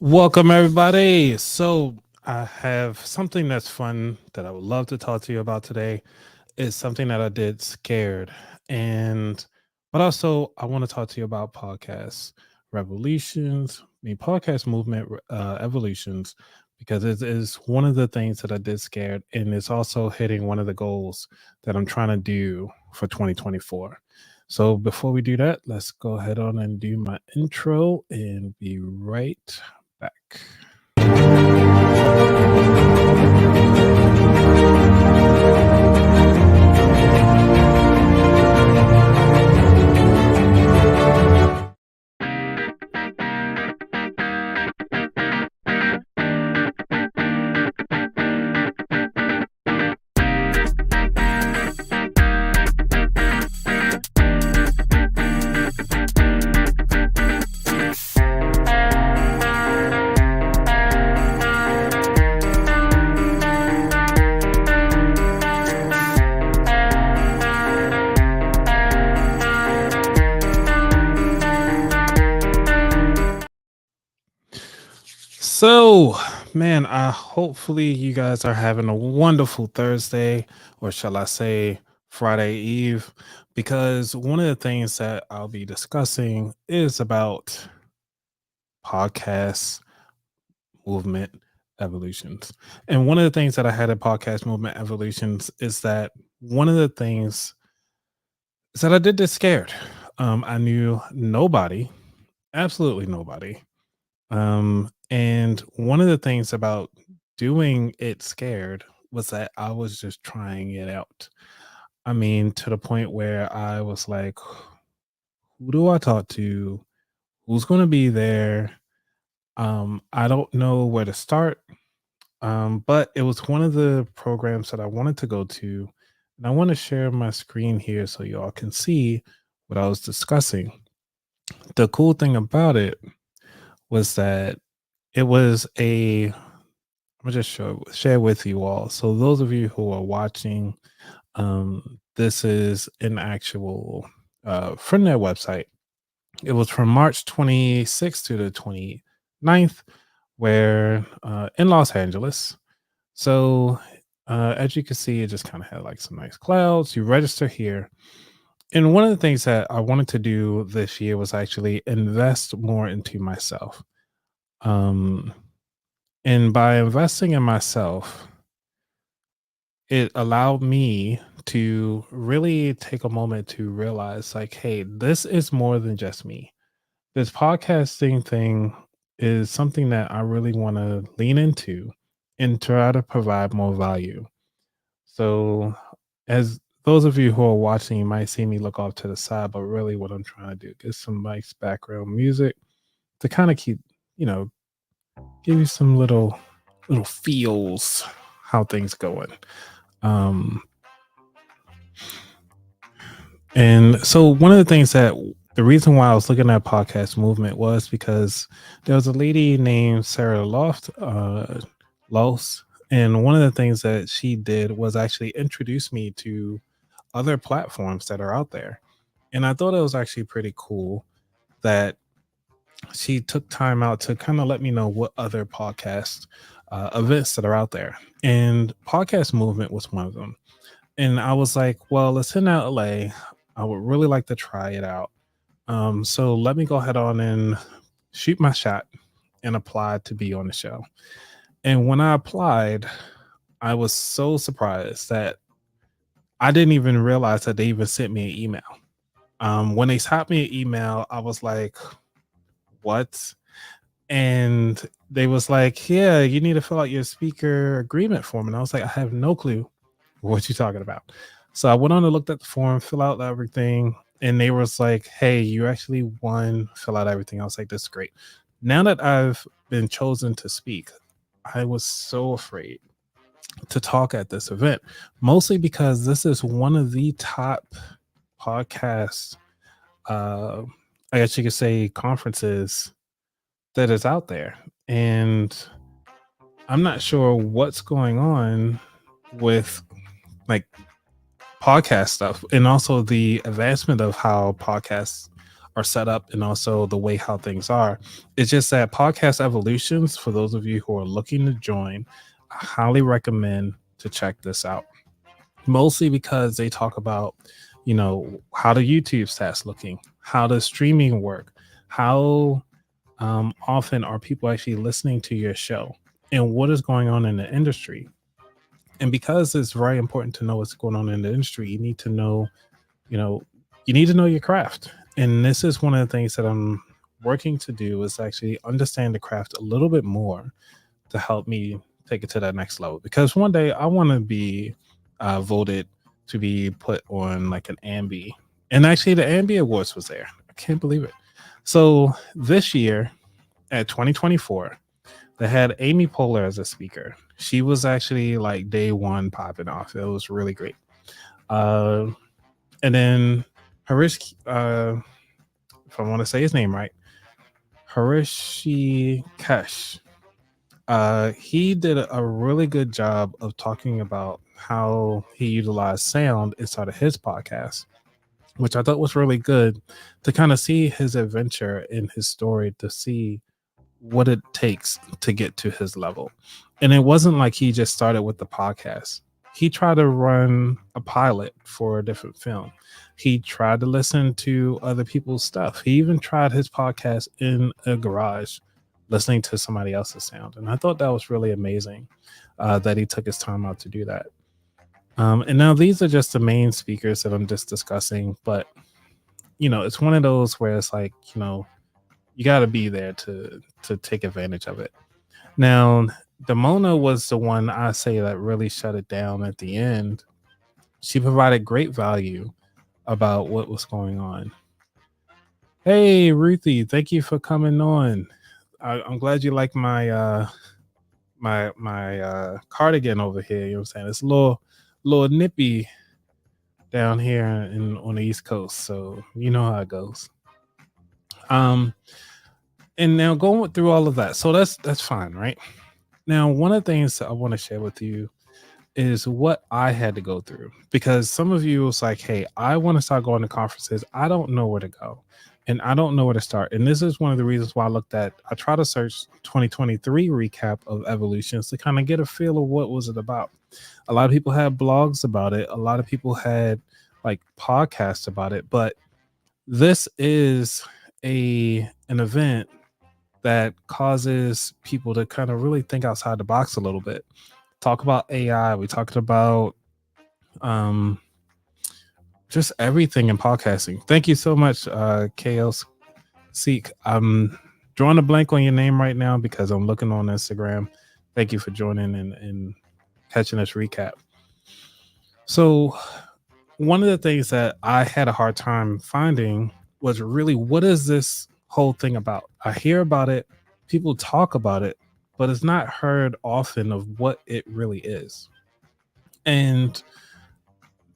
Welcome, everybody. So, I have something that's fun that I would love to talk to you about today. It's something that I did scared, and but also I want to talk to you about podcasts, podcast movement evolutions, because it is one of the things that I did scared, and it's also hitting one of the goals that I'm trying to do for 2024. So, before we do that, let's go ahead on and do my intro and be right back. So, man, I hopefully you guys are having a wonderful Thursday, or shall I say Friday Eve, because one of the things that I'll be discussing is about podcast movement evolutions. And one of the things that I had at podcast movement evolutions is that one of the things is that I did this scared. I knew nobody, absolutely nobody. And one of the things about doing it scared was that I was just trying it out. I mean, to the point where I was like, who do I talk to? Who's going to be there? I don't know where to start. But it was one of the programs that I wanted to go to. And I want to share my screen here so y'all can see what I was discussing. The cool thing about it was that it was a I'm gonna just share with you all. So those of you who are watching, this is an actual from their website. It was from March 26th to the 29th, where in Los Angeles. So as you can see, it just kind of had like some nice clouds. You register here. And one of the things that I wanted to do this year was actually invest more into myself. Um, and by investing in myself, it allowed me to really take a moment to realize like, hey, this is more than just me. This podcasting thing is something that I really want to lean into and try to provide more value. So, as those of you who are watching, you might see me look off to the side, but really what I'm trying to do is some nice background music to kind of keep, you know, give you some little feels how things going. Um, And so one of the things that the reason why I was looking at podcast movement was because there was a lady named Sarah Los, and one of the things that she did was actually introduce me to other platforms that are out there. And I thought it was actually pretty cool that she took time out to kind of let me know what other podcast events that are out there. And podcast movement was one of them. And I was like, well, it's in LA. I would really like to try it out. So let me go ahead on and shoot my shot and apply to be on the show. And when I applied, I was so surprised that I didn't even realize that they even sent me an email. When they sent me an email, I was like, what? And they was like, yeah, you need to fill out your speaker agreement form. And I was like, I have no clue what you talking about. So I went on and looked at the form, fill out everything, and they was like, hey, you actually won, fill out everything. I was like, this is great. Now that I've been chosen to speak, I was so afraid to talk at this event, mostly because this is one of the top podcasts, uh, I guess you could say conferences that is out there. And I'm not sure what's going on with like podcast stuff and also the advancement of how podcasts are set up and also the way how things are. It's just that Podcast Evolutions, for those of you who are looking to join, I highly recommend to check this out. Mostly because they talk about, how the YouTube stats looking, how does streaming work, how often are people actually listening to your show, and what is going on in the industry. And because it's very important to know what's going on in the industry, you know, you need to know your craft. And this is one of the things that I'm working to do is actually understand the craft a little bit more to help me take it to that next level. Because one day I want to be voted to be put on like an Ambi. And actually, the Ambi Awards was there. I can't believe it. So this year at 2024, they had Amy Poehler as a speaker. She was actually like day one popping off. It was really great. Uh, and then Harish, if I want to say his name right, Harishi Kesh. He did a really good job of talking about how he utilized sound inside of his podcast, which I thought was really good to kind of see his adventure in his story, to see what it takes to get to his level. And it wasn't like he just started with the podcast. He tried to run a pilot for a different film. He tried to listen to other people's stuff. He even tried his podcast in a garage, listening to somebody else's sound. And I thought that was really amazing that he took his time out to do that. And now these are just the main speakers that I'm just discussing. But, it's one of those where it's like, you got to be there to take advantage of it. Now, Damona was the one I say that really shut it down at the end. She provided great value about what was going on. Hey, Ruthie, thank you for coming on. I'm glad you like my my cardigan over here. You know what I'm saying? It's a little nippy down here on the East Coast, so you know how it goes. And now going through all of that, so that's fine, right? Now, one of the things that I want to share with you is what I had to go through, because some of you was like, hey, I want to start going to conferences. I don't know where to go and I don't know where to start. And this is one of the reasons why I try to search 2023 recap of Evolutions to kind of get a feel of what was it about. A lot of people had blogs about it. A lot of people had like podcasts about it, but this is an event that causes people to kind of really think outside the box a little bit. Talk about AI. We talked about just everything in podcasting. Thank you so much, KL Seek. I'm drawing a blank on your name right now because I'm looking on Instagram. Thank you for joining and catching this recap. So one of the things that I had a hard time finding was really, what is this whole thing about? I hear about it, people talk about it, but it's not heard often of what it really is. And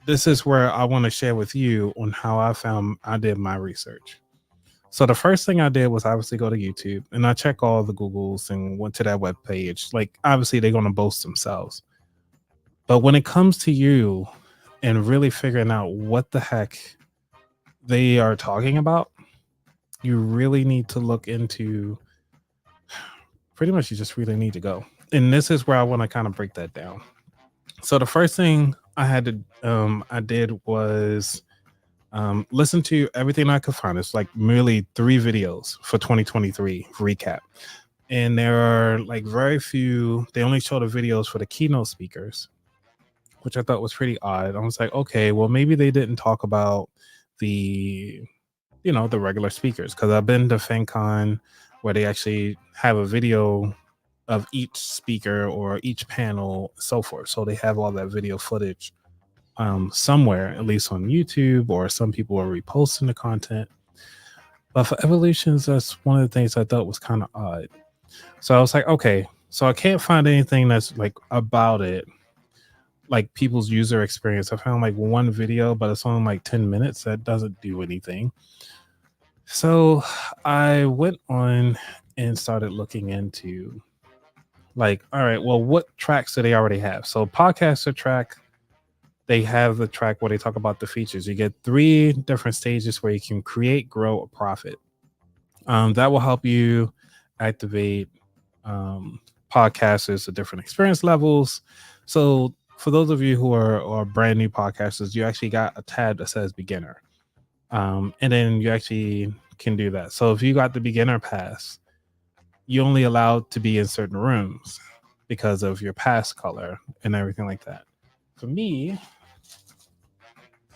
this is where I want to share with you on how I did my research. So the first thing I did was obviously go to YouTube and I check all the Googles and went to that web page. Like, obviously they're going to boast themselves. But when it comes to you and really figuring out what the heck they are talking about, you really need to look into, pretty much you just really need to go. And this is where I want to kind of break that down. So the first thing I did was listen to everything I could find. It's like merely 3 videos for 2023 recap. And there are like very few, they only show the videos for the keynote speakers, which I thought was pretty odd. I was like, okay, well, maybe they didn't talk about the regular speakers, because I've been to FanCon where they actually have a video of each speaker or each panel, so forth. So they have all that video footage somewhere, at least on YouTube, or some people are reposting the content. But for Evolutions, that's one of the things I thought was kind of odd. So I was like, okay, so I can't find anything that's like about it, like people's user experience. I found like one video, but it's only like 10 minutes. That doesn't do anything. So I went on and started looking into like, all right, well, what tracks do they already have? So Podcaster track, they have the track where they talk about the features. You get 3 different stages where you can create, grow, or profit. That will help you activate podcasters at different experience levels. So for those of you who are brand new podcasters, you actually got a tab that says beginner. And then you actually can do that. So if you got the beginner pass, you're only allowed to be in certain rooms because of your pass color and everything like that. For me,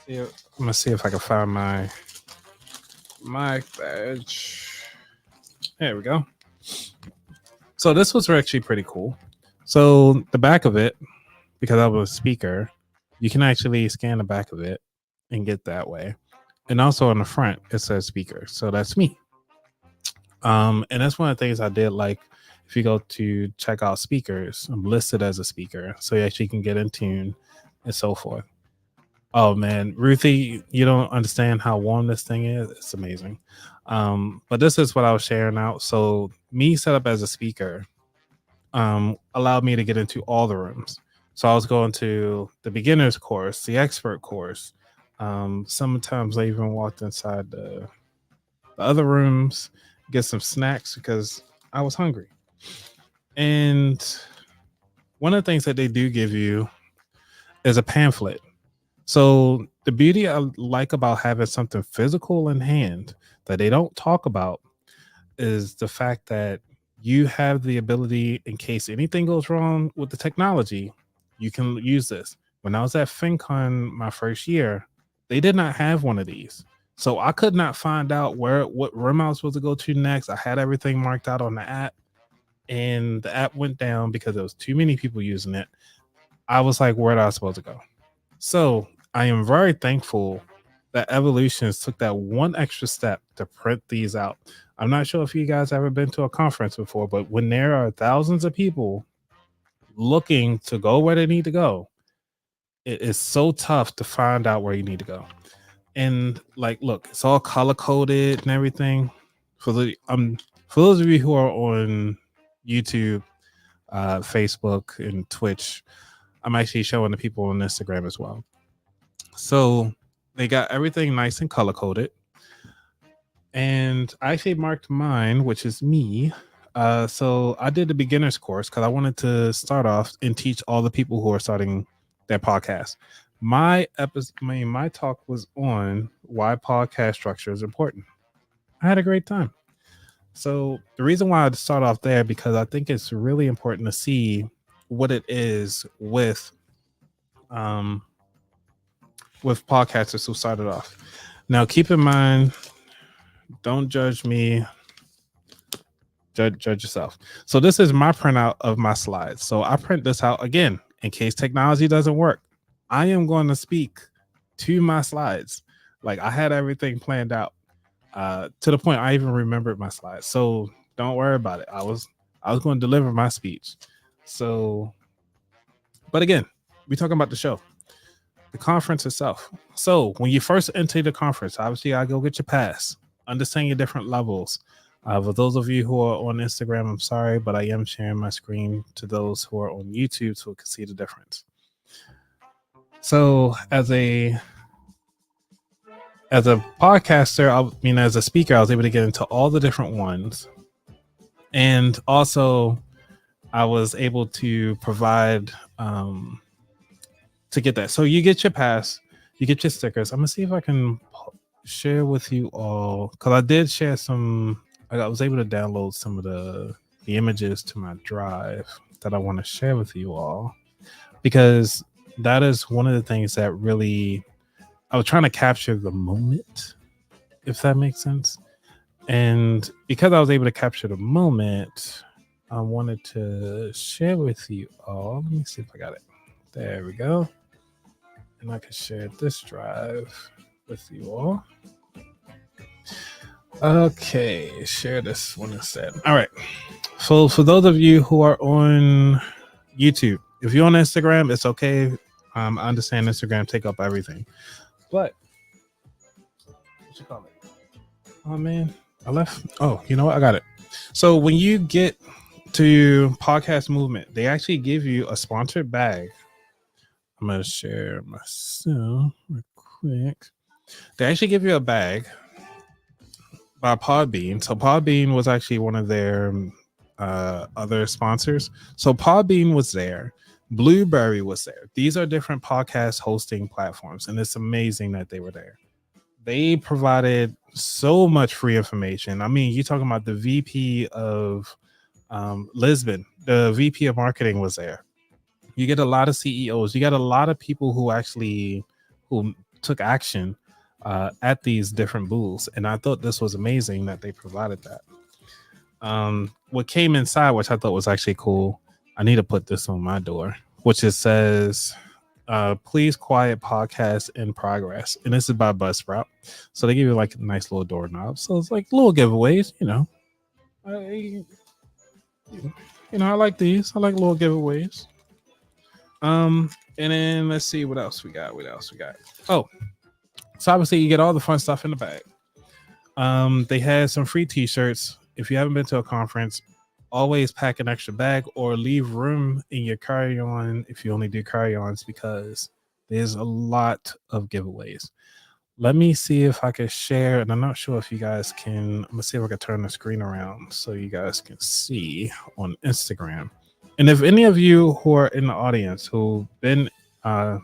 I'm gonna see if I can find my badge. There we go. So this was actually pretty cool. So the back of it, because I was a speaker, you can actually scan the back of it and get that way. And also on the front, it says speaker. So that's me. And that's one of the things I did like. If you go to check out speakers, I'm listed as a speaker. So you actually can get in tune and so forth. Oh man, Ruthie, you don't understand how warm this thing is. It's amazing. But this is what I was sharing out. So me set up as a speaker allowed me to get into all the rooms. So I was going to the beginner's course, the expert course. Sometimes I even walked inside the other rooms, get some snacks because I was hungry. And one of the things that they do give you is a pamphlet. So the beauty I like about having something physical in hand that they don't talk about is the fact that you have the ability, in case anything goes wrong with the technology, you can use this. When I was at FinCon my first year, they did not have one of these. So I could not find out what room I was supposed to go to next. I had everything marked out on the app, and the app went down because there was too many people using it. I was like, where am I supposed to go? So I am very thankful that Evolutions took that one extra step to print these out. I'm not sure if you guys ever been to a conference before, but when there are thousands of people looking to go where they need to go, it is so tough to find out where you need to go. And like, look, it's all color coded and everything. For those of you who are on YouTube, Facebook, and Twitch, I'm actually showing the people on Instagram as well. So they got everything nice and color coded. And I actually marked mine, which is me. So I did the beginner's course because I wanted to start off and teach all the people who are starting their podcast. My talk was on why podcast structure is important. I had a great time. So the reason why I'd start off there, because I think it's really important to see what it is with podcasters who started off. Now, keep in mind, don't judge me. Judge yourself. So this is my printout of my slides. So I print this out again in case technology doesn't work. I am going to speak to my slides. Like I had everything planned out to the point I even remembered my slides. So don't worry about it. I was going to deliver my speech. So, but again, we're talking about the show, the conference itself. So when you first enter the conference, obviously I go get your pass, understand your different levels. For those of you who are on Instagram, I'm sorry, but I am sharing my screen to those who are on YouTube so we can see the difference. So as a podcaster, as a speaker, I was able to get into all the different ones. And also I was able to provide to get that. So you get your pass, you get your stickers. I'm gonna see if I can share with you all, because I did share some. I was able to download some of the images to my drive that I want to share with you all, because that is one of the things that really I was trying to capture the moment, if that makes sense. And because I was able to capture the moment, I wanted to share with you all. Let me see if I got it. There we go. And I can share this drive with you all. Okay, share this one instead. All right. So for those of you who are on YouTube, if you're on Instagram, it's okay. I understand Instagram take up everything. But what you call it? Oh man, I left. Oh, you know what? I got it. So when you get to Podcast Movement, they actually give you a sponsored bag. I'm gonna share myself real quick. They actually give you a bag by Podbean. So Podbean was actually one of their other sponsors. So Podbean was there. Blueberry was there. These are different podcast hosting platforms, and it's amazing that they were there. They provided so much free information. I mean, you're talking about the VP of Lisbon, the VP of marketing was there. You get a lot of CEOs. You got a lot of people who took action at these different booths, and I thought this was amazing that they provided that. What came inside, which I thought was actually cool, I need to put this on my door, which it says, please quiet podcast in progress. And this is by Buzzsprout. So they give you like a nice little doorknob. So it's like little giveaways, you know. I like these. I like little giveaways. And then let's see what else we got. Oh, so obviously you get all the fun stuff in the bag. They had some free t-shirts. If you haven't been to a conference, always pack an extra bag or leave room in your carry-on if you only do carry-ons, because there's a lot of giveaways. Let me see if I can share, and I'm not sure if you guys can. I'm gonna see if I can turn the screen around so you guys can see on Instagram. And if any of you who are in the audience who've been on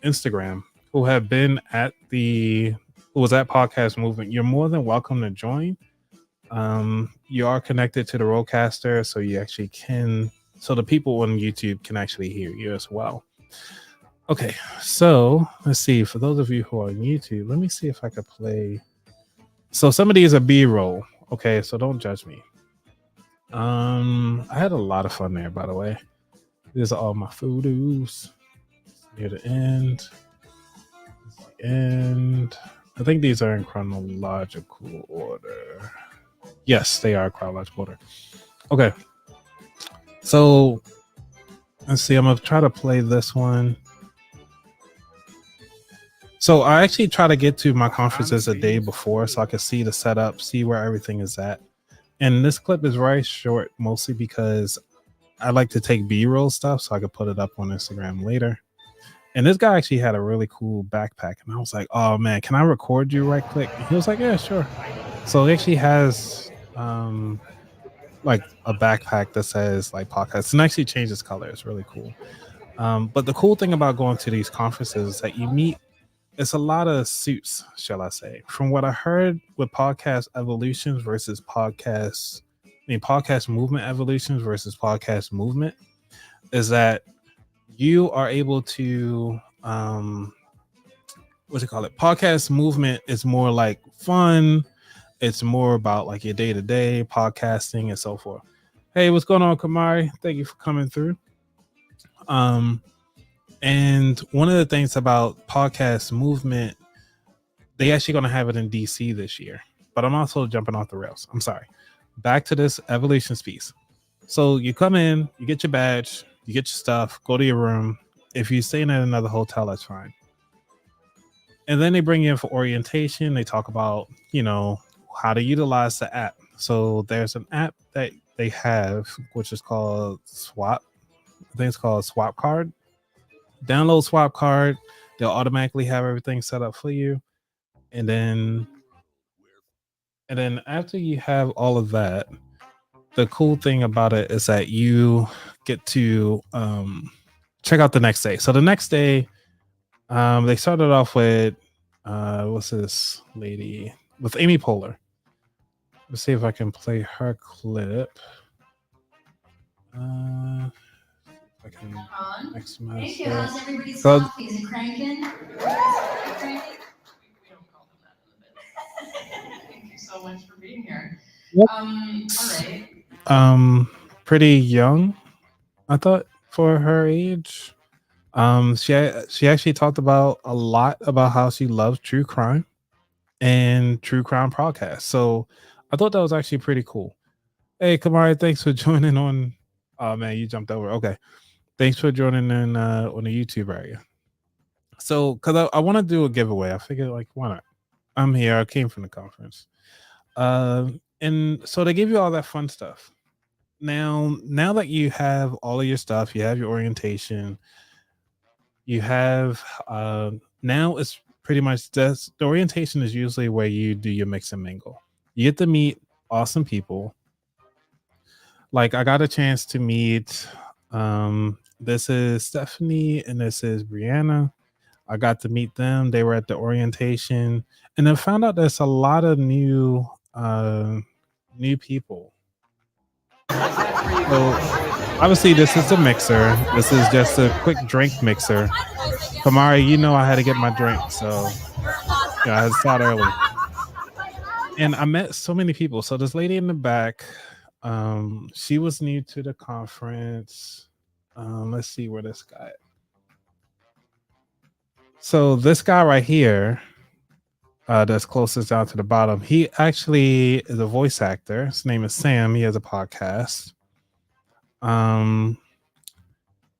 Instagram, who have been at who was at Podcast Movement, you're more than welcome to join. You are connected to the Rodecaster, so you actually can. So the people on YouTube can actually hear you as well. Okay, so let's see. For those of you who are on YouTube, let me see if I could play. So some of these are B-roll. Okay, so don't judge me. I had a lot of fun there, by the way. These are all my photos near the end. And I think these are in chronological order. Yes, they are chronological order. Okay. So let's see. I'm going to try to play this one. So I actually try to get to my conferences a day before so I can see the setup, see where everything is at. And this clip is very short, mostly because I like to take B-roll stuff so I could put it up on Instagram later. And this guy actually had a really cool backpack. And I was like, oh, man, can I record you right quick? And he was like, yeah, sure. So he actually has like a backpack that says like podcast, and actually changes color. It's really cool. But the cool thing about going to these conferences is that you meet, it's a lot of suits, shall I say. From what I heard with podcast evolutions versus podcast movement evolutions versus podcast movement, is that you are able to podcast movement is more like fun. It's more about like your day-to-day podcasting and so forth. Hey, what's going on, Kamari? Thank you for coming through. And one of the things about podcast movement, they actually going to have it in DC this year, but I'm also jumping off the rails. I'm sorry. Back to this evolutions piece. So you come in, you get your badge, you get your stuff, go to your room. If you're staying at another hotel, that's fine. And then they bring you in for orientation. They talk about, how to utilize the app. So there's an app that they have, which is called Swap. I think it's called Swap Card. Download Swap Card. They'll automatically have everything set up for you. And then after you have all of that, the cool thing about it is that you get to check out the next day. So the next day, they started off with what's this lady? With Amy Poehler. Let's see if I can play her clip. I can maximize. Thank you. How's everybody's coffee? Is it cranking? We don't call them that in the bit. Thank you so much for being here. Yep. All right. Pretty young, I thought, for her age. She actually talked about a lot about how she loves true crime and true crime podcasts. So I thought that was actually pretty cool. Hey, Kamari, thanks for joining on. Oh man, you jumped over. Okay, thanks for joining in on the YouTube area. So, because I want to do a giveaway, I figured like, why not? I'm here. I came from the conference, and so they give you all that fun stuff. Now that you have all of your stuff, you have your orientation. You have now it's pretty much just the orientation is usually where you do your mix and mingle. You get to meet awesome people. Like I got a chance to meet this is Stephanie and this is Brianna. I got to meet them. They were at the orientation and then found out there's a lot of new people. So obviously this is a mixer. This is just a quick drink mixer. Kamari, you know I had to get my drink, so yeah, I had to start early. And I met so many people. So this lady in the back, she was new to the conference. Let's see where this guy. So this guy right here, that's closest down to the bottom, he actually is a voice actor. His name is Sam. He has a podcast.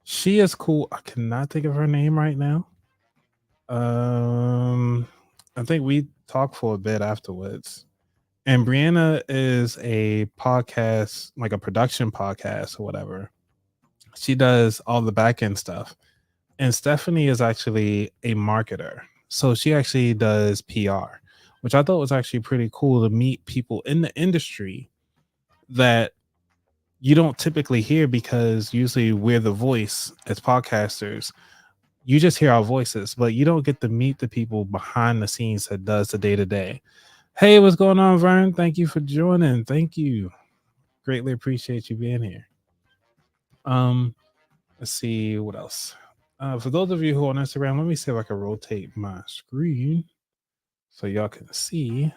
She is cool. I cannot think of her name right now. I think we talked for a bit afterwards. And Brianna is a podcast, like a production podcast or whatever. She does all the back end stuff. And Stephanie is actually a marketer. So she actually does PR, which I thought was actually pretty cool to meet people in the industry that you don't typically hear because usually we're the voice as podcasters. You just hear our voices, but you don't get to meet the people behind the scenes that does the day to day. Hey, what's going on, Vern? Thank you for joining. Thank you. Greatly appreciate you being here. Let's see what else. For those of you who are on Instagram, let me see if I can rotate my screen so y'all can see.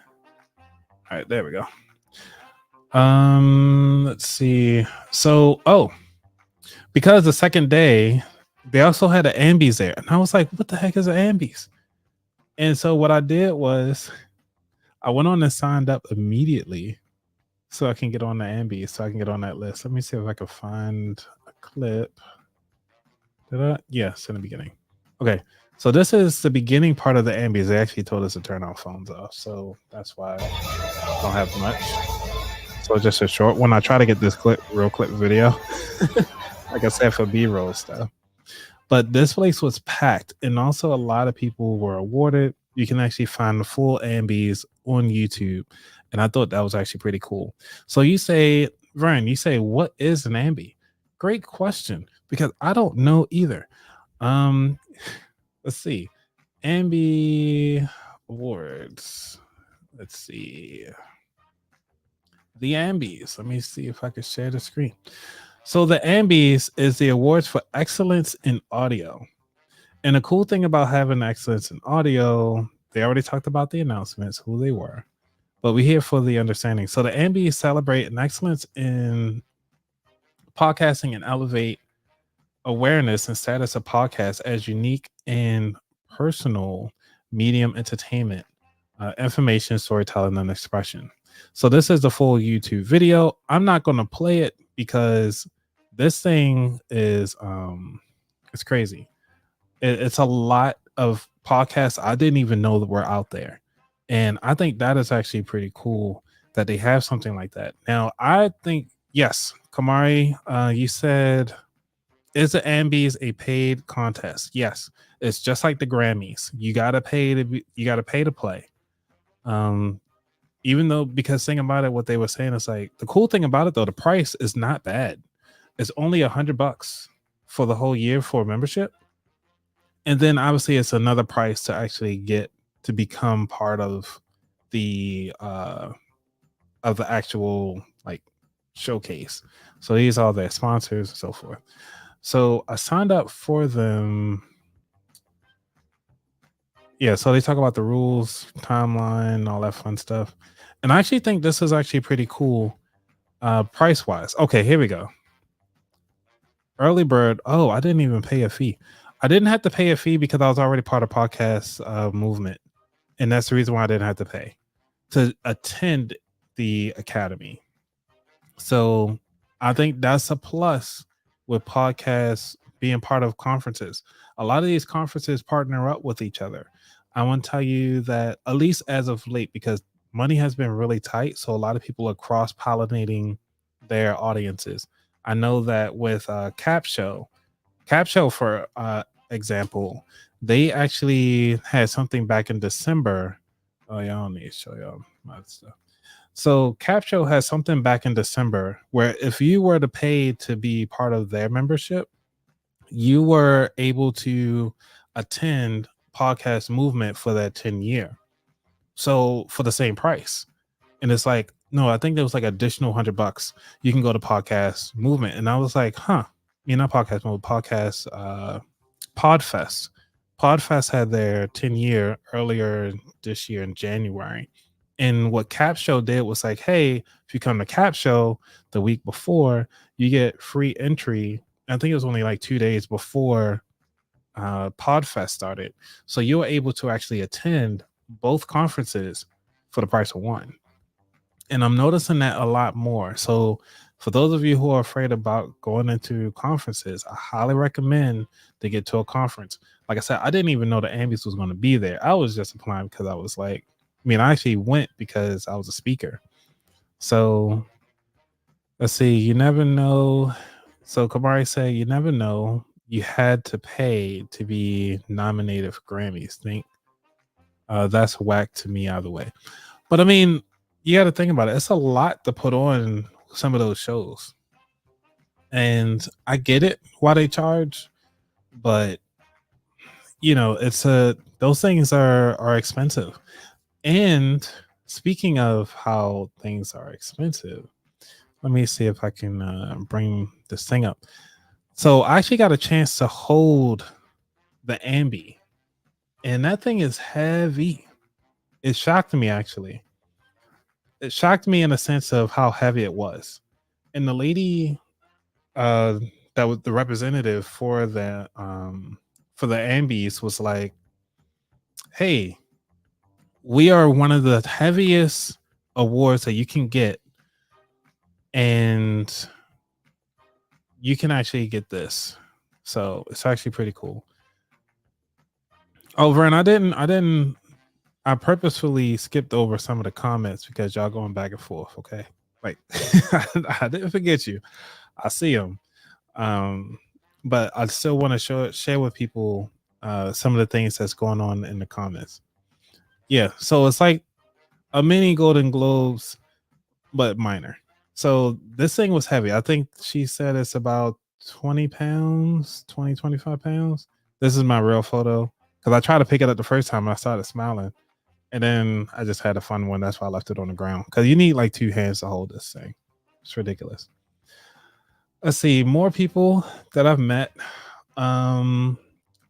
All right, there we go. Let's see. So, because the second day, they also had an Ambies there. And I was like, what the heck is an Ambies? And so what I did was I went on and signed up immediately so I can get on the Ambies, so I can get on that list. Let me see if I can find a clip. Did I? Yes, in the beginning. Okay. So this is the beginning part of the Ambies. They actually told us to turn our phones off. So that's why I don't have much. So just a short one. I try to get this real clip video. Like I said, for B-roll stuff. But this place was packed. And also a lot of people were awarded. You can actually find the full Ambies on YouTube. And I thought that was actually pretty cool. So you say, Vern, what is an Ambie? Great question, because I don't know either. Let's see. Ambie Awards. Let's see. The Ambies. Let me see if I can share the screen. So the Ambies is the awards for excellence in audio. And the cool thing about having excellence in audio, they already talked about the announcements, who they were, but we're here for the understanding. So the Ambies celebrate an excellence in podcasting and elevate awareness and status of podcasts as unique and personal medium entertainment, information, storytelling, and expression. So this is the full YouTube video. I'm not going to play it because this thing is it's crazy. It's a lot of podcasts I didn't even know that were out there. And I think that is actually pretty cool that they have something like that. Now, I think, yes, Kamari, you said, is the Ambies a paid contest? Yes, it's just like the Grammys. You gotta pay to play. Even though, because think about it, what they were saying is like the cool thing about it though, the price is not bad. It's only $100 for the whole year for membership. And then obviously it's another price to actually get to become part of the actual like showcase. So these are their sponsors and so forth. So I signed up for them. Yeah, so they talk about the rules, timeline, all that fun stuff. And I actually think this is actually pretty cool price wise. Okay, here we go. Early bird. Oh, I didn't even pay a fee. I didn't have to pay a fee because I was already part of podcast movement. And that's the reason why I didn't have to pay to attend the academy. So I think that's a plus with podcasts being part of conferences. A lot of these conferences partner up with each other. I want to tell you that, at least as of late, because money has been really tight, so a lot of people are cross-pollinating their audiences. I know that with Cap Show for example, they actually had something back in December. Oh, yeah, I don't need to show y'all my stuff. So Capshow has something back in December where if you were to pay to be part of their membership, you were able to attend Podcast Movement for that 10 year. So for the same price. And it's like, no, I think there was like additional $100. You can go to Podcast Movement. And I was like, huh. Not Podcast Movement, Podfest. Podfest had their 10 year earlier this year in January. And what Capshow did was like, hey, if you come to Capshow the week before, you get free entry. I think it was only like 2 days before Podfest started. So you were able to actually attend both conferences for the price of one. And I'm noticing that a lot more. So for those of you who are afraid about going into conferences, I highly recommend to get to a conference. Like I said, I didn't even know the Ambies was going to be there. I was just applying because I was like, I actually went because I was a speaker. So let's see. You never know. So Kamari said, you never know. You had to pay to be nominated for Grammys. Think that's whack to me either way. But you got to think about it. It's a lot to put on some of those shows. And I get it why they charge, but it's those things are expensive. And speaking of how things are expensive, let me see if I can bring this thing up. So I actually got a chance to hold the Ambi, and that thing is heavy. It shocked me, actually. It shocked me in a sense of how heavy it was. And the lady that was the representative for the Ambies was like, hey, we are one of the heaviest awards that you can get, and you can actually get this. So it's actually pretty cool. Oh, Vern, I purposefully skipped over some of the comments because y'all going back and forth. Okay, like I didn't forget you. I see them, but I still want to share with people some of the things that's going on in the comments. Yeah, so it's like a mini Golden Globes, but minor. So this thing was heavy. I think she said it's about 20 pounds, 25 pounds. This is my real photo because I tried to pick it up the first time and I started smiling. And then I just had a fun one. That's why I left it on the ground because you need like 2 hands to hold this thing. It's ridiculous. Let's see, more people that I've met.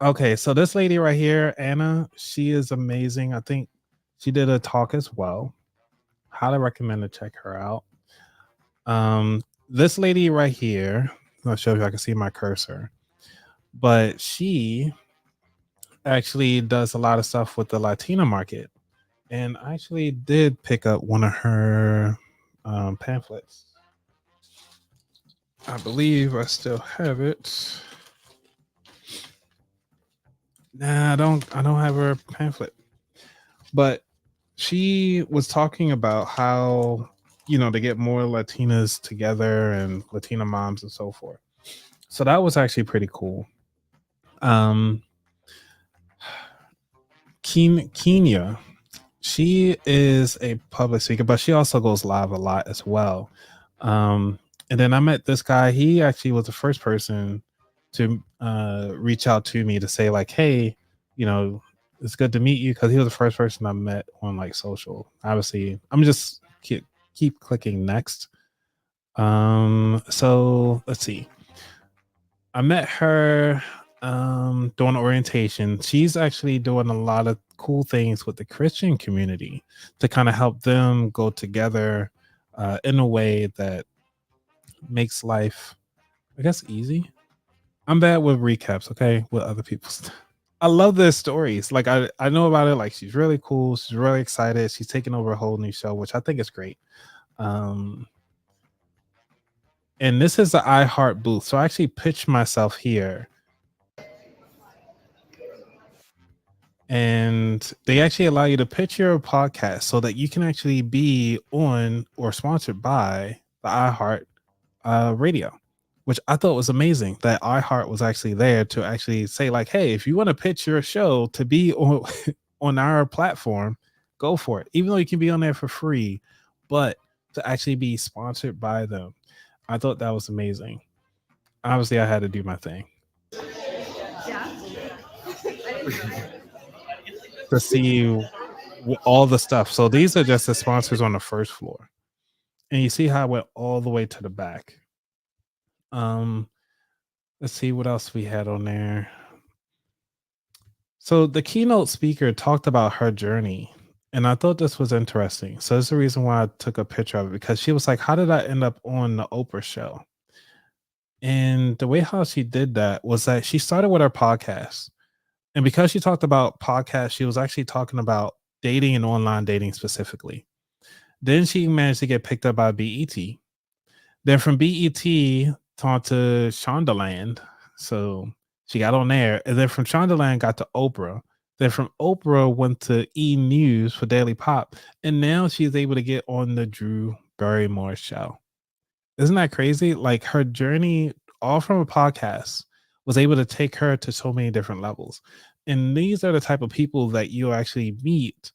Okay, so this lady right here, Anna, she is amazing. I think she did a talk as well. Highly recommend to check her out. This lady right here, I'm not sure if I can see my cursor, but she actually does a lot of stuff with the Latina market. And I actually did pick up one of her pamphlets. I believe I still have it. Nah, I don't have her pamphlet. But she was talking about how, to get more Latinas together and Latina moms and so forth. So that was actually pretty cool. Kenya, she is a public speaker, but she also goes live a lot as well. And then I met this guy. He actually was the first person to reach out to me to say like, hey, it's good to meet you, because he was the first person I met on like social. Obviously, I'm just keep clicking next. So let's see. I met her doing orientation. She's actually doing a lot of cool things with the Christian community to kind of help them go together in a way that makes life, I guess, easy. I'm bad with recaps, okay, with other people's. I love their stories. Like I know about it. Like she's really cool. She's really excited. She's taking over a whole new show, which I think is great. And this is the iHeart booth. So I actually pitched myself here. And they actually allow you to pitch your podcast so that you can actually be on or sponsored by the iHeart radio. which I thought was amazing that iHeart was actually there to actually say like, hey, if you want to pitch your show to be on on our platform, go for it. Even though you can be on there for free, but to actually be sponsored by them, I thought that was amazing. Obviously, I had to do my thing to see all the stuff. So these are just the sponsors on the first floor, and you see how I went all the way to the back. Um, let's see what else we had on there. So the keynote speaker talked about her journey, and I thought this was interesting. So that's the reason why I took a picture of it, because she was like, "How did I end up on the Oprah show?" And the way how she did that was that she started with her podcast, and because she talked about podcasts, she was actually talking about dating and online dating specifically. Then she managed to get picked up by BET. Then from BET, talked to Shondaland. So she got on there. And then from Shondaland, got to Oprah. Then from Oprah, went to E! News for Daily Pop. And now she's able to get on the Drew Barrymore show. Isn't that crazy? Like her journey, all from a podcast, was able to take her to so many different levels. And these are the type of people that you actually meet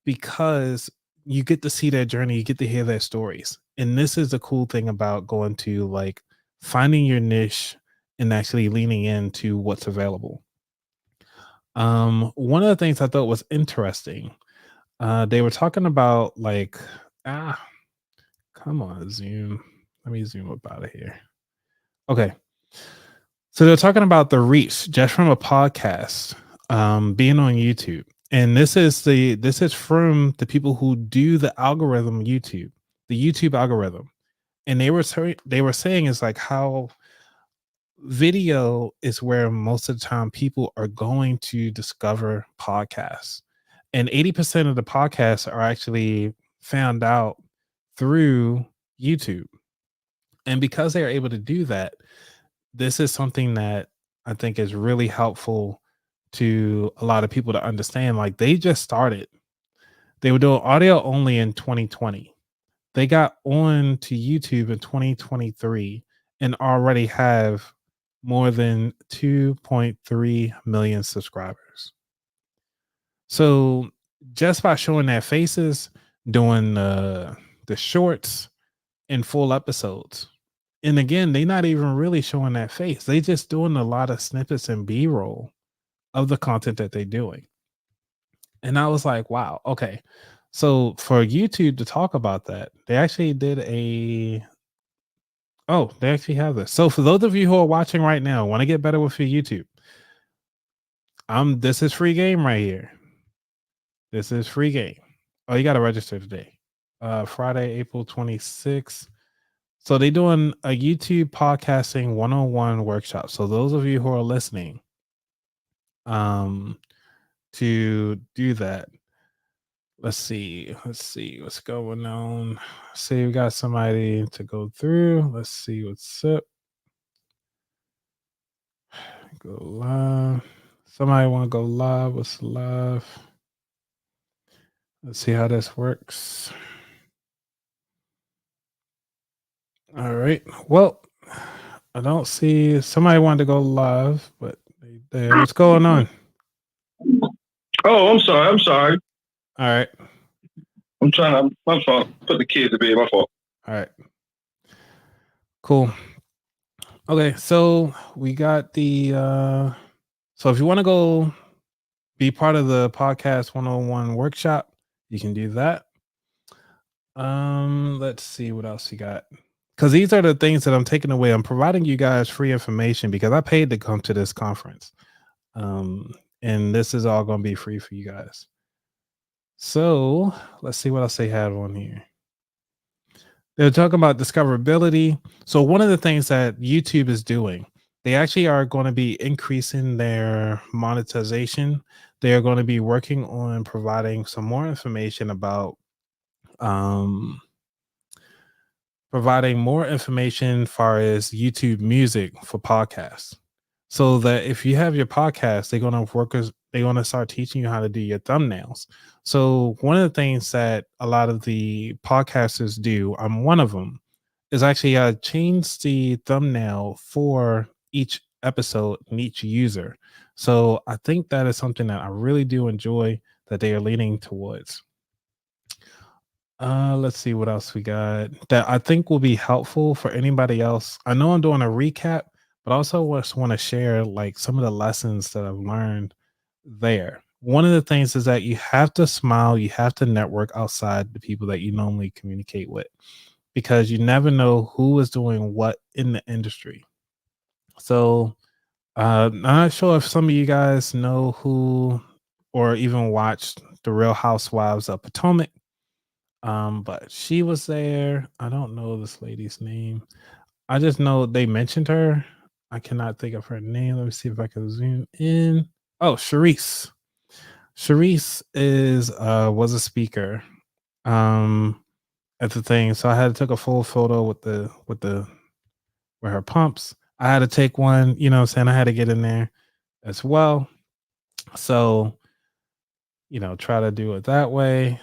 because you get to see their journey, you get to hear their stories. And this is the cool thing about going to like finding your niche and actually leaning into what's available. One of the things I thought was interesting, they were talking about like, ah, come on, Zoom. Let me zoom up out of here. Okay. So they're talking about the reach just from a podcast, being on YouTube. And this is from the people who do the algorithm YouTube, the YouTube algorithm. And they were saying is like how video is where most of the time people are going to discover podcasts. And 80% of the podcasts are actually found out through YouTube. And because they are able to do that, this is something that I think is really helpful to a lot of people to understand. Like they just started, they were doing audio only in 2020. They got on to YouTube in 2023 and already have more than 2.3 million subscribers. So just by showing their faces, doing the shorts and full episodes, and again, they not even really showing that face. They just doing a lot of snippets and B-roll of the content that they're doing. And I was like, wow, okay. So for YouTube to talk about that, they actually did a they actually have this. So for those of you who are watching right now, want to get better with your YouTube, this is free game right here. This is free game. Oh, you got to register today. Friday, April 26th. So they're doing a YouTube podcasting 101 workshop. So those of you who are listening, to do that, let's see what's going on. See, we got somebody to go through. Let's see what's up. Go live. Somebody want to go live? What's live? Let's see how this works. All right. Well, I don't see somebody wanted to go live, but what's going on? Oh, I'm sorry. All right. I'm trying to, my fault. Put the kids to bed, my fault. All right. Cool. Okay, so we got the so if you want to go be part of the podcast 101 workshop, you can do that. Let's see what else you got. Because these are the things that I'm taking away. I'm providing you guys free information because I paid to come to this conference. And this is all gonna be free for you guys. So let's see what else they have on here. They're talking about discoverability. So one of the things that YouTube is doing, they actually are going to be increasing their monetization. They are going to be working on providing some more information about providing more information as far as YouTube music for podcasts. So that if you have your podcast, they're going to start teaching you how to do your thumbnails. So one of the things that a lot of the podcasters do, I'm one of them, is actually changed the thumbnail for each episode and each user. So I think that is something that I really do enjoy that they are leaning towards. Let's see what else we got that I think will be helpful for anybody else. I know I'm doing a recap, but I also just want to share like some of the lessons that I've learned there. One of the things is that you have to smile, you have to network outside the people that you normally communicate with because you never know who is doing what in the industry. So, I'm not sure if some of you guys know who or even watched The Real Housewives of Potomac, but she was there. I don't know this lady's name. I just know they mentioned her. I cannot think of her name. Let me see if I can zoom in. Oh, Sharice. Sharice is was a speaker at the thing. So I had to take a full photo with her pumps. I had to take one, you know what I'm saying? I had to get in there as well. So, try to do it that way.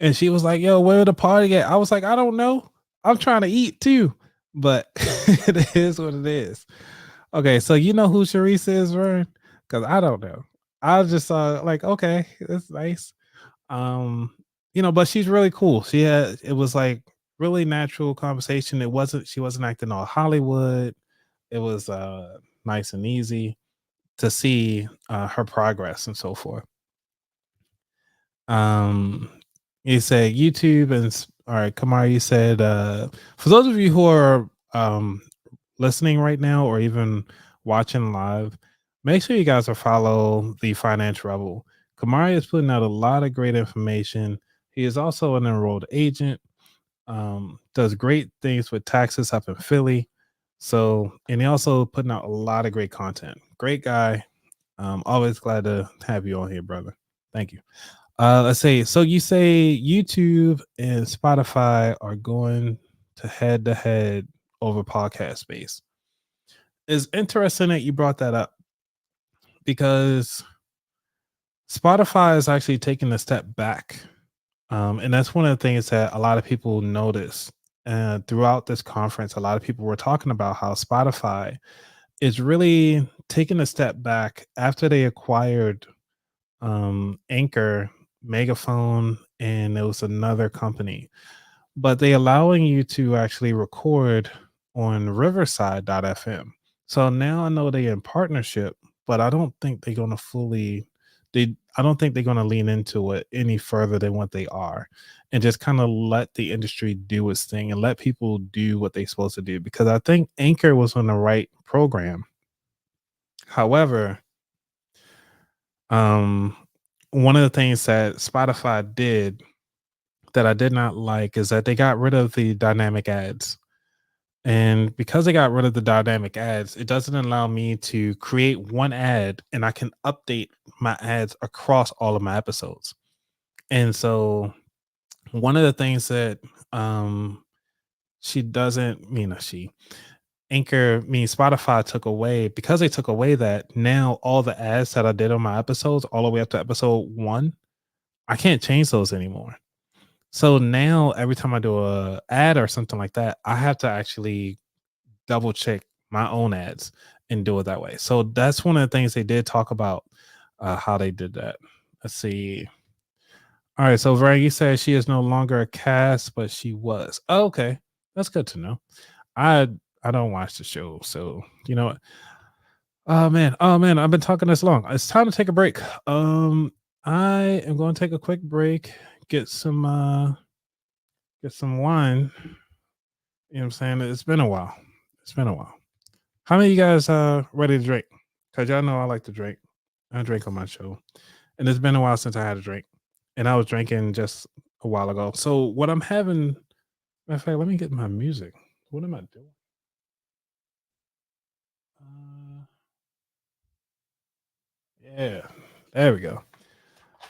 And she was like, "Yo, where the party at?" I was like, "I don't know. I'm trying to eat too." But it is what it is. Okay, so you know who Sharice is, Vern? Because I don't know. I just saw like, okay, that's nice. Um, but she's really cool. It was like really natural conversation. She wasn't acting all Hollywood. It was nice and easy to see her progress and so forth. Um, you say YouTube all right, Kamar, you said for those of you who are listening right now or even watching live, make sure you guys are follow the Finance Rebel. Kamari is putting out a lot of great information. He is also an enrolled agent, does great things with taxes up in Philly. So, and he also putting out a lot of great content. Great guy. Always glad to have you on here, brother. Thank you. Let's see. So you say YouTube and Spotify are going to head over podcast space. It's interesting that you brought that up because Spotify is actually taking a step back. And that's one of the things that a lot of people notice. Throughout this conference, a lot of people were talking about how Spotify is really taking a step back after they acquired Anchor, Megaphone, and there was another company. But they allowing you to actually record on Riverside.fm. So now I know they're in partnership, but I don't think they're gonna I don't think they're gonna lean into it any further than what they are and just kind of let the industry do its thing and let people do what they're supposed to do. Because I think Anchor was on the right program. However, one of the things that Spotify did that I did not like is that they got rid of the dynamic ads. And because they got rid of the dynamic ads, it doesn't allow me to create one ad and I can update my ads across all of my episodes. And so one of the things that she doesn't mean a she Anchor means Spotify took away because they took away that now all the ads that I did on my episodes all the way up to episode 1, I can't change those anymore. So now every time I do a ad or something like that, I have to actually double check my own ads and do it that way. So that's one of the things they did talk about how they did that. Let's see. All right, so Varangi says she is no longer a cast, but she was. Oh, okay, that's good to know. I don't watch the show, so you know what. Oh man, I've been talking this long. It's time to take a break. I am going to take a quick break, get some wine. You know what I'm saying? It's been a while. How many of you guys ready to drink? Because y'all know I like to drink. I drink on my show. And it's been a while since I had a drink. And I was drinking just a while ago. So what I'm having, matter of fact, let me get my music. What am I doing? Yeah, there we go.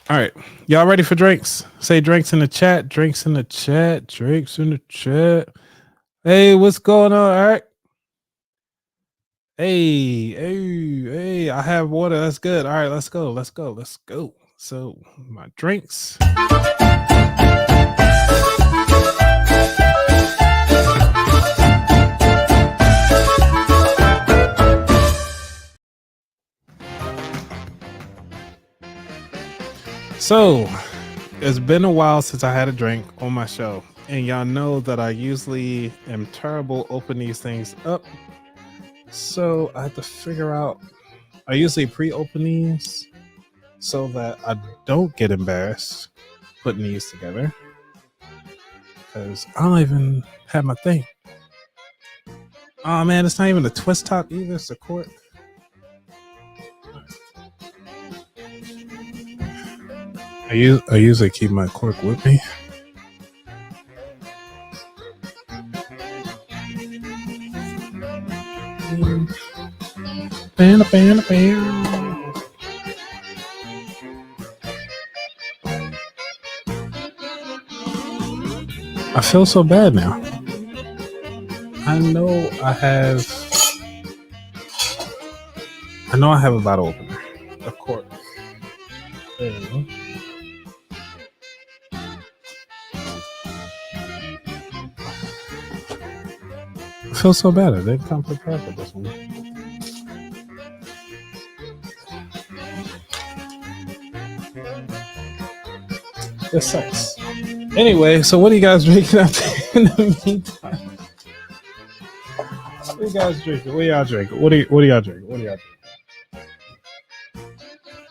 All right, y'all ready for drinks? Say drinks in the chat. Drinks in the chat. Drinks in the chat. Hey, what's going on? All right. Hey, I have water. That's good. All right, let's go. So my drinks. So it's been a while since I had a drink on my show, and y'all know that I usually am terrible opening these things up. So I have to figure out. I usually pre-open these so that I don't get embarrassed putting these together, because I don't even have my thing. Oh man, it's not even a twist top either. It's a cork. I usually keep my cork with me. I feel so bad now. I know I have a bottle opener, a cork. There we go. I feel so bad. I didn't come prepared for this one. This sucks. Anyway, so what are you guys drinking out there in the meantime? What are you guys drinking? What are y'all drinking? What are y'all drinking? What are y'all drinking?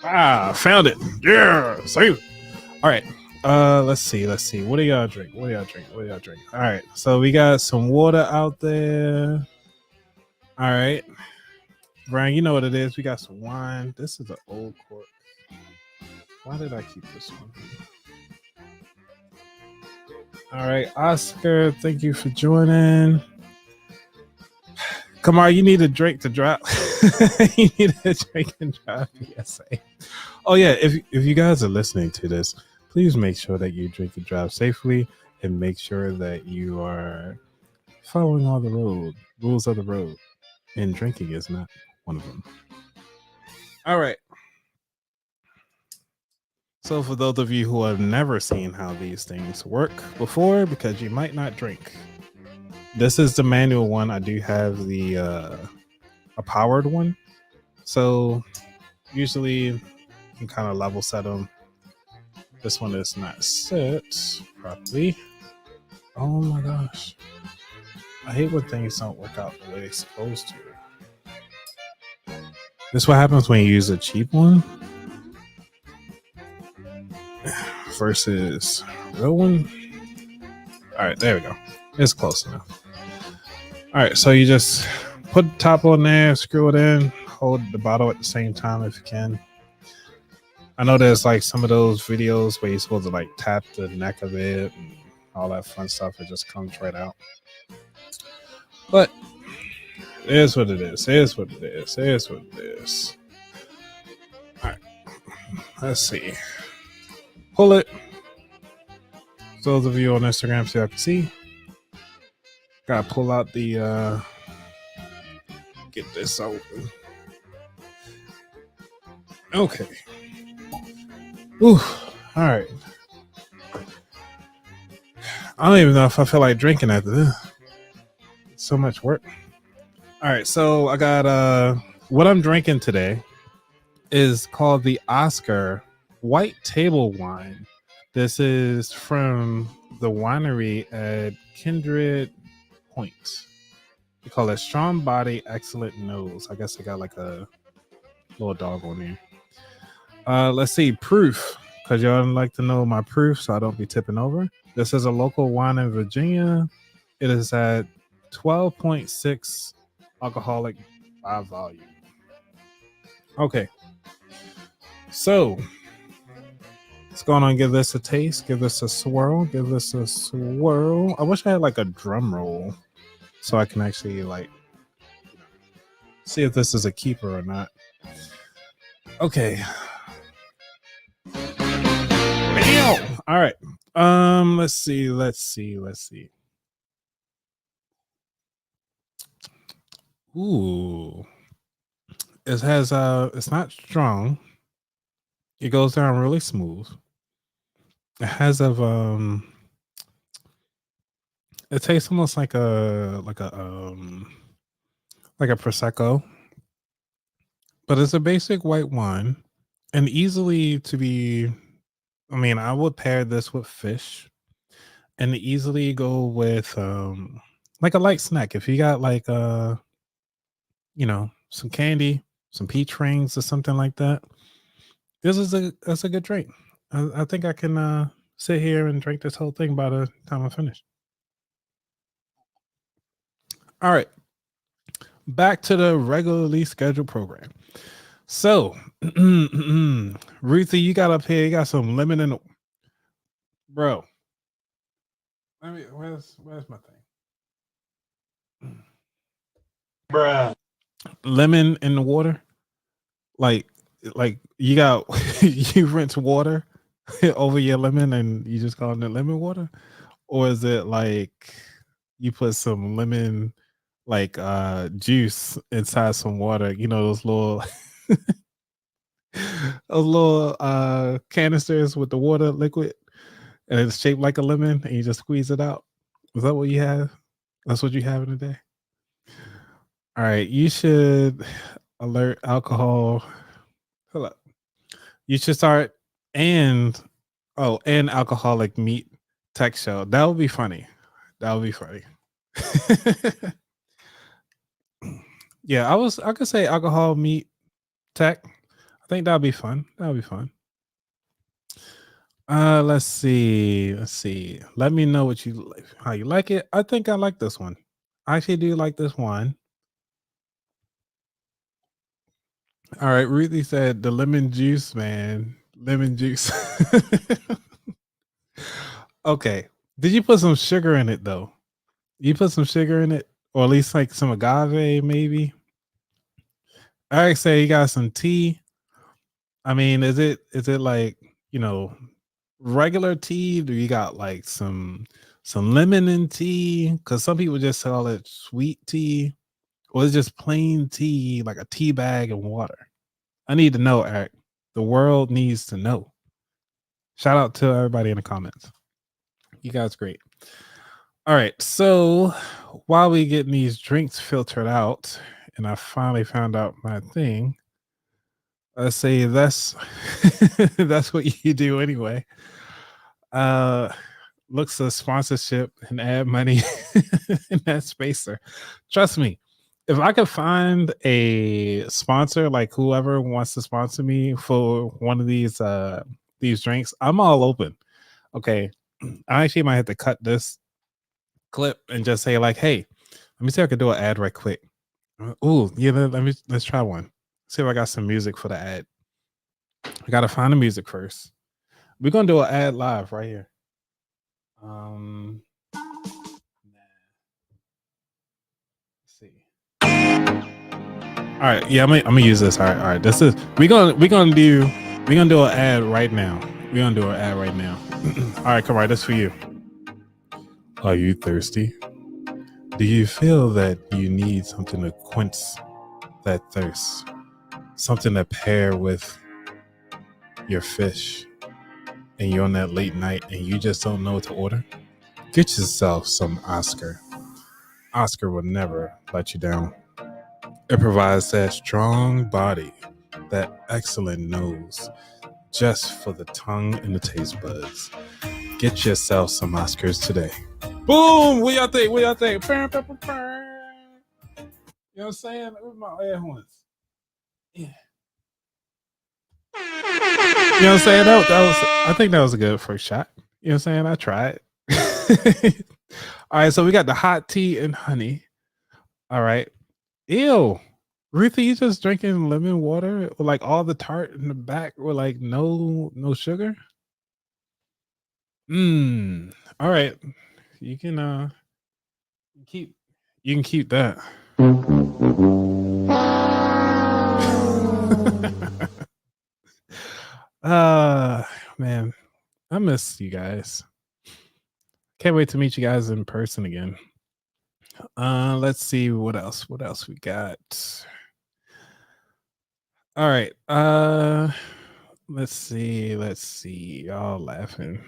Ah, found it. Yeah, save it. All right. Let's see. What do y'all drink? What do y'all drink? All right. So we got some water out there. All right. Brian, you know what it is. We got some wine. This is an old cork. Why did I keep this one? All right, Oscar, thank you for joining. Kamar, you need a drink to drop. You need a drink and drop PSA. Oh yeah, if you guys are listening to this, please make sure that you drink and drive safely, and make sure that you are following all the rules of the road. And drinking is not one of them. All right. So for those of you who have never seen how these things work before, because you might not drink, this is the manual one. I do have the a powered one. So usually you can kind of level set them. This one is not set properly. Oh my gosh. I hate when things don't work out the way they're supposed to. This is what happens when you use a cheap one versus real one. All right, there we go. It's close enough. All right, so you just put the top on there, screw it in, hold the bottle at the same time if you can. I know there's like some of those videos where you're supposed to like tap the neck of it and all that fun stuff. It just comes right out. But it is what it is. It is what it is. It is what it is. All right, let's see. Pull it. Those of you on Instagram, so I can see. Gotta pull out the get this open. Okay. Ooh. All right. I don't even know if I feel like drinking after this. So much work. All right, so I got what I'm drinking today is called the Oscar White Table Wine. This is from the winery at Kindred Point. We call it Strong Body, Excellent Nose. I guess I got like a little dog on there. Let's see, proof, because y'all like to know my proof, so I don't be tipping over. This is a local wine in Virginia. It is at 12.6 alcoholic by volume. Okay, so let's go on and give this a taste. Give this a swirl. Give this a swirl. I wish I had like a drum roll so I can actually like see if this is a keeper or not. Okay. All right. Let's see. Ooh. It has it's not strong. It goes down really smooth. It has it tastes almost like a prosecco, but it's a basic white wine and easily to be I mean, I would pair this with fish and easily go with like a light snack. If you got like some candy, some peach rings or something like that. That's a good drink. I think I can sit here and drink this whole thing by the time I finish. All right, back to the regularly scheduled program. So, Ruthie, you got up here. You got some lemon in the bro. I mean, where's my thing? Bruh. Lemon in the water, like you got you rinse water over your lemon and you just call it lemon water, or is it like you put some lemon like juice inside some water? You know those little those little canisters with the water liquid, and it's shaped like a lemon, and you just squeeze it out. Is that what you have? That's what you have in a day. All right, you should alert alcohol. Hold up. You should start and and alcoholic meat tech show. That would be funny. That would be funny. Yeah, I could say alcohol meat tech. I think that'd be fun. That'd be fun. Let's see. Let's see. Let me know what you how you like it. I think I like this one. I actually do like this one. All right, Ruthie said the lemon juice, man. Lemon juice. Okay. Did you put some sugar in it though? You put some sugar in it, or at least like some agave, maybe. I say you got some tea. I mean, is it like regular tea? Do you got like some lemon in tea? Because some people just call it sweet tea, or it's just plain tea, like a tea bag and water. I need to know, Eric. The world needs to know. Shout out to everybody in the comments. You guys great. All right. So while we getting these drinks filtered out, and I finally found out my thing, let's say that's that's what you do anyway. Looks a sponsorship and add money in that spacer. Trust me, if I could find a sponsor, like whoever wants to sponsor me for one of these drinks, I'm all open. Okay. I actually might have to cut this clip and just say like, hey, let me see if I can do an ad right quick. Oh, yeah, let's try one. See if I got some music for the ad. I gotta find the music first. We're gonna do an ad live right here. Let's see. All right, yeah, I'm gonna use this. All right. This is we're gonna do an ad right now. We're gonna do an ad right now. All right, come on, this for you. Are you thirsty? Do you feel that you need something to quench that thirst? Something to pair with your fish, and you're on that late night and you just don't know what to order? Get yourself some Oscar. Oscar will never let you down. It provides that strong body, that excellent nose, just for the tongue and the taste buds. Get yourself some Oscars today. Boom! What y'all think? You know what I'm saying? Where's my air horns? Yeah. You know what I'm saying? That was I think that was a good first shot. You know what I'm saying? I tried. All right, so we got the hot tea and honey. All right. Ew. Ruthie, you just drinking lemon water with like all the tart in the back with like no sugar? All right. You can keep that. Man, I miss you guys. Can't wait to meet you guys in person again. Let's see what else we got. All right. Let's see. Y'all laughing.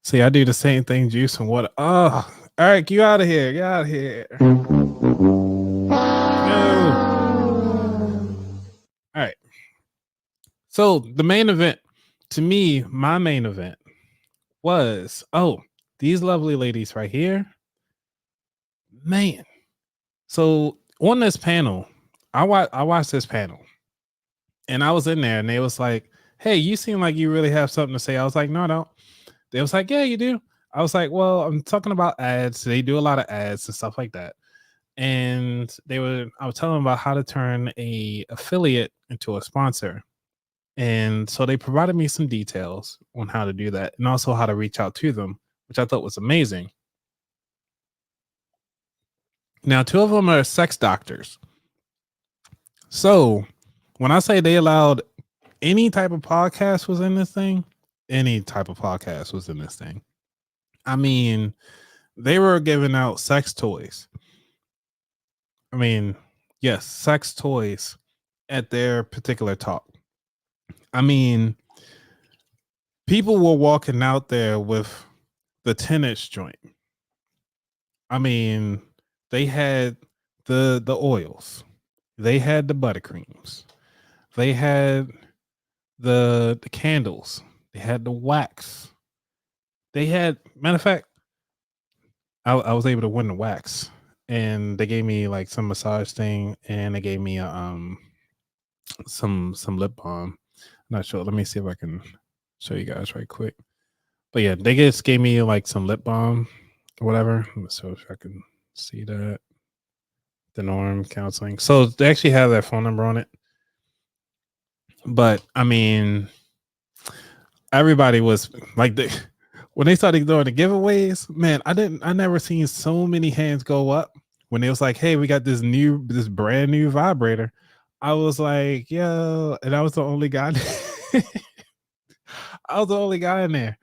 See, I do the same thing, juice and water. Oh, Eric, you out of here. Get out of here. No. All right. So the main event, to me, my main event was these lovely ladies right here, man. So on this panel, I watched this panel, and I was in there, and they was like, "Hey, you seem like you really have something to say." I was like, "No, I don't." They was like, "Yeah, you do." I was like, "Well, I'm talking about ads. They do a lot of ads and stuff like that." And I was telling them about how to turn a affiliate into a sponsor. And so they provided me some details on how to do that and also how to reach out to them, which I thought was amazing. Now, two of them are sex doctors. So when I say they allowed any type of podcast was in this thing, any type of podcast was in this thing. I mean, they were giving out sex toys. I mean, yes, sex toys at their particular talk. I mean, people were walking out there with the 10-inch joint. I mean, they had the oils, they had the buttercreams, they had the candles, they had the wax, they had matter of fact, I was able to win the wax, and they gave me like some massage thing, and they gave me some lip balm. I'm not sure. Let me see if I can show you guys right quick. But yeah, they just gave me like some lip balm or whatever. So if I can see that. The Norm Counseling. So they actually have their phone number on it. But I mean, everybody was like when they started doing the giveaways, man, I never seen so many hands go up when it was like, hey, we got this brand new vibrator. I was like, yo, and I was the only guy. I was the only guy in there.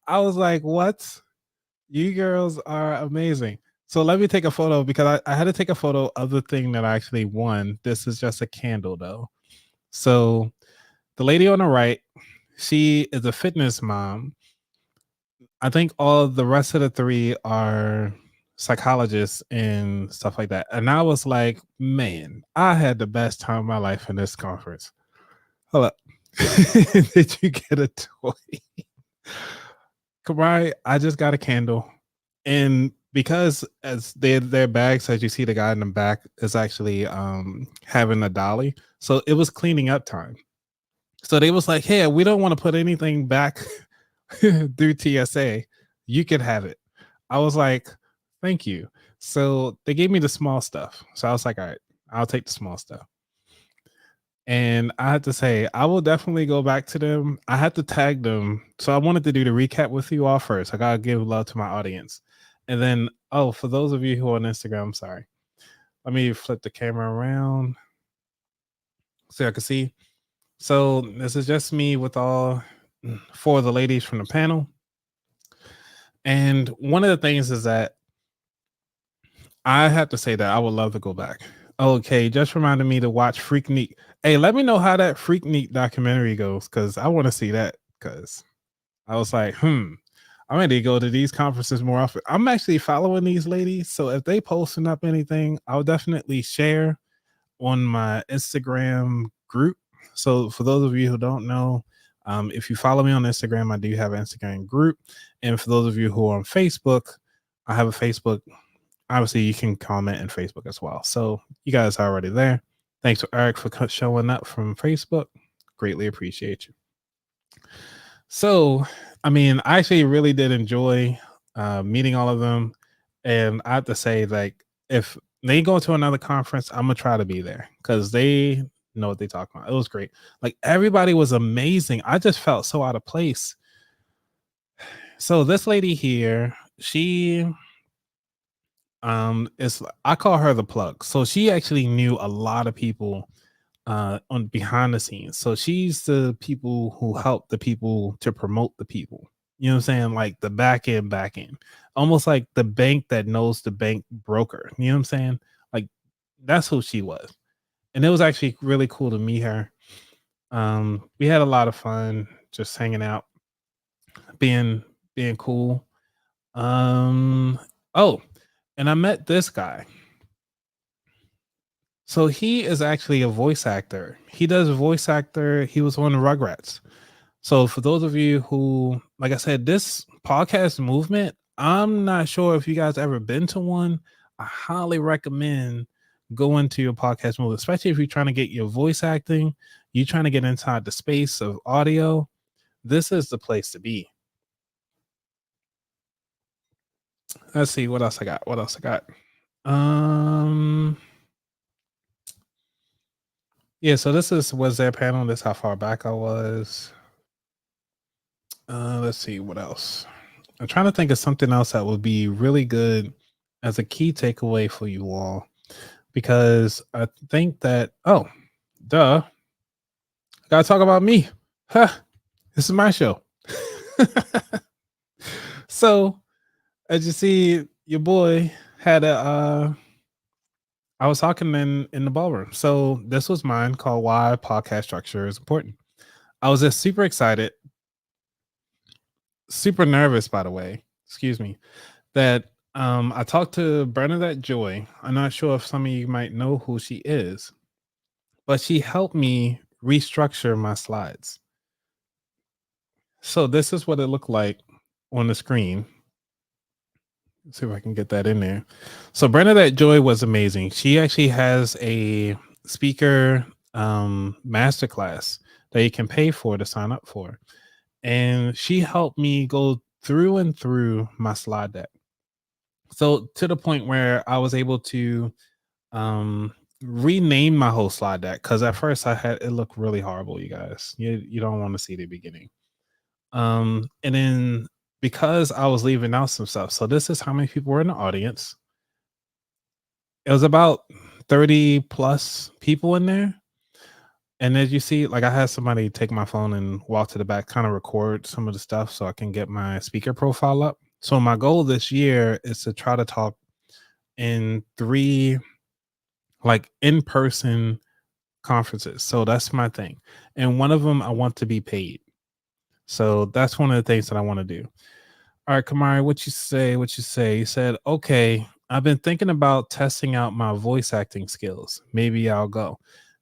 I was like, what? You girls are amazing. So let me take a photo because I had to take a photo of the thing that I actually won. This is just a candle though. So the lady on the right, she is a fitness mom. I think all the rest of the three are psychologists and stuff like that. And I was like, man, I had the best time of my life in this conference. Hold up. Did you get a toy? Kamari, I just got a candle. And because as their bags, as you see the guy in the back is actually having a dolly. So it was cleaning up time. So they was like, hey, we don't want to put anything back through TSA. You can have it. I was like, thank you. So they gave me the small stuff. So I was like, all right, I'll take the small stuff. And I had to say, I will definitely go back to them. I had to tag them. So I wanted to do the recap with you all first. I got to give love to my audience. And then, for those of you who are on Instagram, I'm sorry. Let me flip the camera around so I can see. So this is just me with all four of the ladies from the panel. And one of the things is that I have to say that I would love to go back. Okay, just reminded me to watch Freaknik. Hey, let me know how that Freaknik documentary goes because I want to see that because I was like, I'm ready to go to these conferences more often. I'm actually following these ladies. So if they posting up anything, I'll definitely share on my Instagram group. So for those of you who don't know, if you follow me on Instagram, I do have an Instagram group. And for those of you who are on Facebook, I have a Facebook. Obviously, you can comment in Facebook as well. So you guys are already there. Thanks to Eric for showing up from Facebook. Greatly appreciate you. So, I mean, I actually really did enjoy meeting all of them. And I have to say, like, if they go to another conference, I'm going to try to be there because they know what they talk about. It was great. Like, everybody was amazing. I just felt so out of place. So this lady here, she is, I call her the plug. So she actually knew a lot of people on behind the scenes. So she's the people who help the people to promote the people. You know what I'm saying? Like the back end, almost like the bank that knows the bank broker. You know what I'm saying? Like that's who she was. And it was actually really cool to meet her. We had a lot of fun just hanging out, being cool. Oh, and I met this guy. So he is actually a voice actor. He does voice actor. He was on Rugrats. So for those of you who, like I said, this podcast movement, I'm not sure if you guys ever been to one. I highly recommend going to your podcast movement, especially if you're trying to get your voice acting, you're trying to get inside the space of audio. This is the place to be. Let's see what else I got. What else I got? Yeah, so this was their panel. This how far back I was. Let's see what else. I'm trying to think of something else that would be really good as a key takeaway for you all, because I think that gotta talk about me. Huh. This is my show. So as you see, your boy had a I was talking in the ballroom. So this was mine called Why Podcast Structure is Important. I was just super excited, super nervous, by the way. Excuse me. That I talked to Bernadette Joy. I'm not sure if some of you might know who she is, but she helped me restructure my slides. So this is what it looked like on the screen. Let's see if I can get that in there. So Bernadette Joy was amazing. She actually has a speaker masterclass that you can pay for to sign up for. And she helped me go through and through my slide deck. So to the point where I was able to rename my whole slide deck, because at first I had it looked really horrible, you guys. You don't want to see the beginning. And then because I was leaving out some stuff, so this is how many people were in the audience. It was about 30 plus people in there. And as you see, like I had somebody take my phone and walk to the back, kind of record some of the stuff so I can get my speaker profile up. So my goal this year is to try to talk in 3 like in-person conferences. So that's my thing. And one of them I want to be paid. So that's one of the things that I want to do. All right, Kamari, what you say? What you say? You said, okay, I've been thinking about testing out my voice acting skills. Maybe I'll go.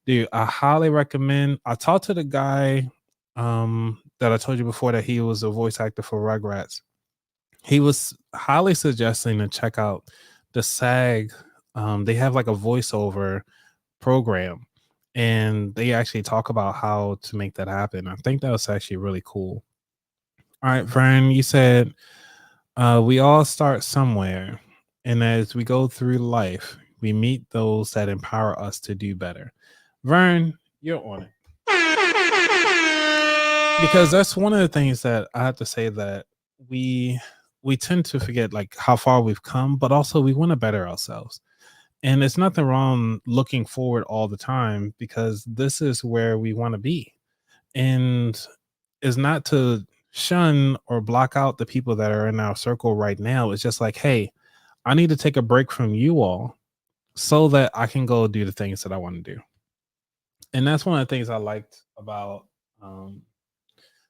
Dude, I highly recommend. I talked to the guy that I told you before that he was a voice actor for Rugrats. He was highly suggesting to check out the SAG. They have like a voiceover program, and they actually talk about how to make that happen. I think that was actually really cool. All right, Vern, you said we all start somewhere, and as we go through life, we meet those that empower us to do better. Vern, you're on it. Because that's one of the things that I have to say, that we tend to forget like how far we've come, but also we want to better ourselves. And it's nothing wrong looking forward all the time, because this is where we want to be. And it's not to shun or block out the people that are in our circle right now. It's just like, hey, I need to take a break from you all so that I can go do the things that I want to do. And that's one of the things I liked about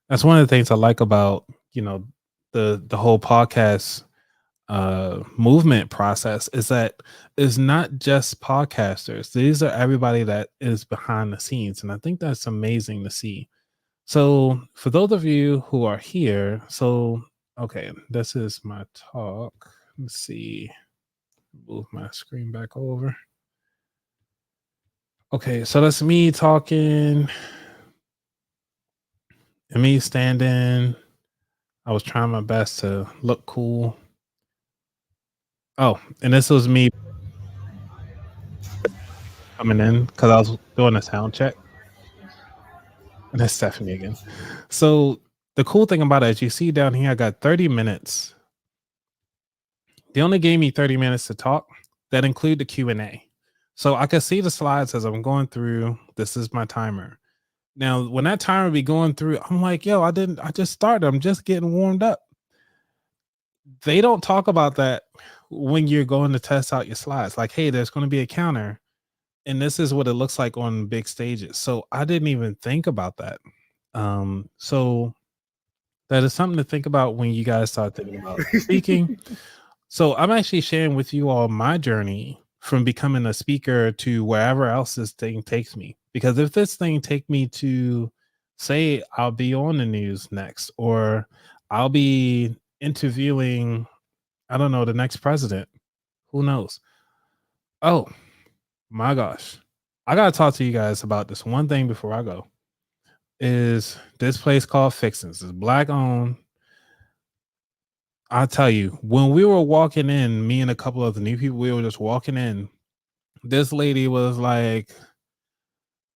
that's one of the things I like about, the whole podcast movement process, is that it's not just podcasters. These are everybody that is behind the scenes. And I think that's amazing to see. So for those of you who are here, so okay, this is my talk. Let's see. Move my screen back over. Okay, so that's me talking and me standing. I was trying my best to look cool. Oh, and this was me coming in because I was doing a sound check. And that's Stephanie again. So the cool thing about it is, you see down here, I got 30 minutes. They only gave me 30 minutes to talk. That include the Q&A. So I can see the slides as I'm going through. This is my timer. Now, when that timer be going through, I'm like, yo, I just started. I'm just getting warmed up. They don't talk about that when you're going to test out your slides. Like, hey, there's going to be a counter, and this is what it looks like on big stages. So I didn't even think about that. So that is something to think about when you guys start thinking about speaking. So I'm actually sharing with you all my journey from becoming a speaker to wherever else this thing takes me. Because if this thing take me to say I'll be on the news next, or I'll be interviewing, I don't know, the next president. Who knows? Oh my gosh. I gotta talk to you guys about this one thing before I go. Is this place called Fixins? It's black owned. I'll tell you, when we were walking in, me and a couple of the new people, we were just walking in. This lady was like,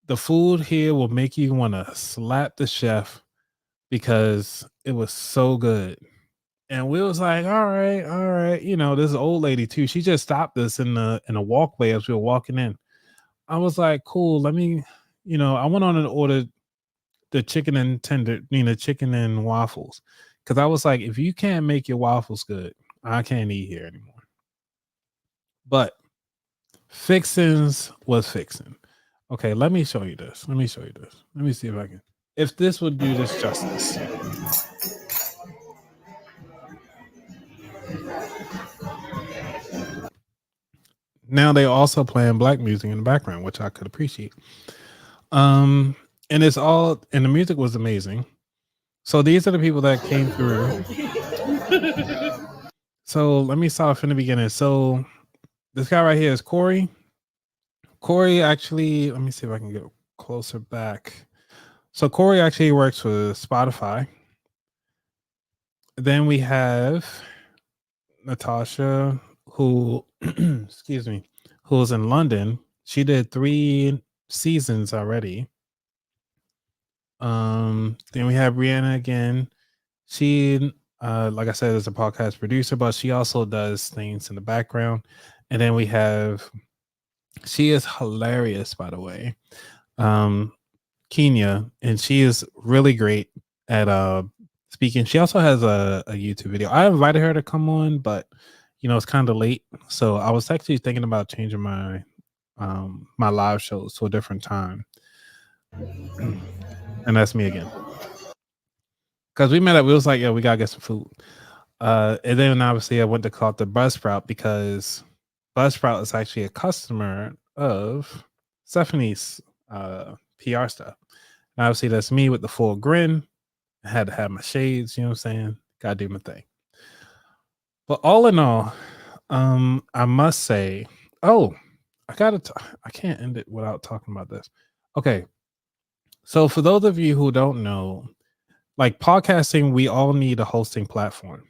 the food here will make you want to slap the chef because it was so good. And we was like, all right, all right. You know, this old lady too. She just stopped us in a walkway as we were walking in. I was like, cool, let me, I went on and ordered the chicken and tender, chicken and waffles. Cause I was like, if you can't make your waffles good, I can't eat here anymore. But Fixins was fixing. Okay, let me show you this. Let me show you this. Let me see if I can. If this would do this justice. Now they also playing black music in the background, which I could appreciate. And it's all, and the music was amazing. So these are the people that came through. So let me start from the beginning. So this guy right here is Corey. Corey actually, let me see if I can get closer back. So Corey actually works for Spotify. Then we have Natasha, who, excuse me, who's in London. She did 3 seasons already. Then we have Brianna again. She, like I said, is a podcast producer, but she also does things in the background. And then we have, she is hilarious, by the way, Kenya, and she is really great at speaking. She also has a YouTube video. I invited her to come on, but it's kind of late, so I was actually thinking about changing my my live shows to a different time. And that's me again, because we met up. We was like, yeah, we gotta get some food. And then obviously I went to call it the Buzzsprout because Buzzsprout is actually a customer of Stephanie's PR stuff. And obviously that's me with the full grin. I had to have my shades, you know what I'm saying? Gotta do my thing. But all in all, I must say, oh, I can't end it without talking about this. Okay. So for those of you who don't know, like podcasting, we all need a hosting platform.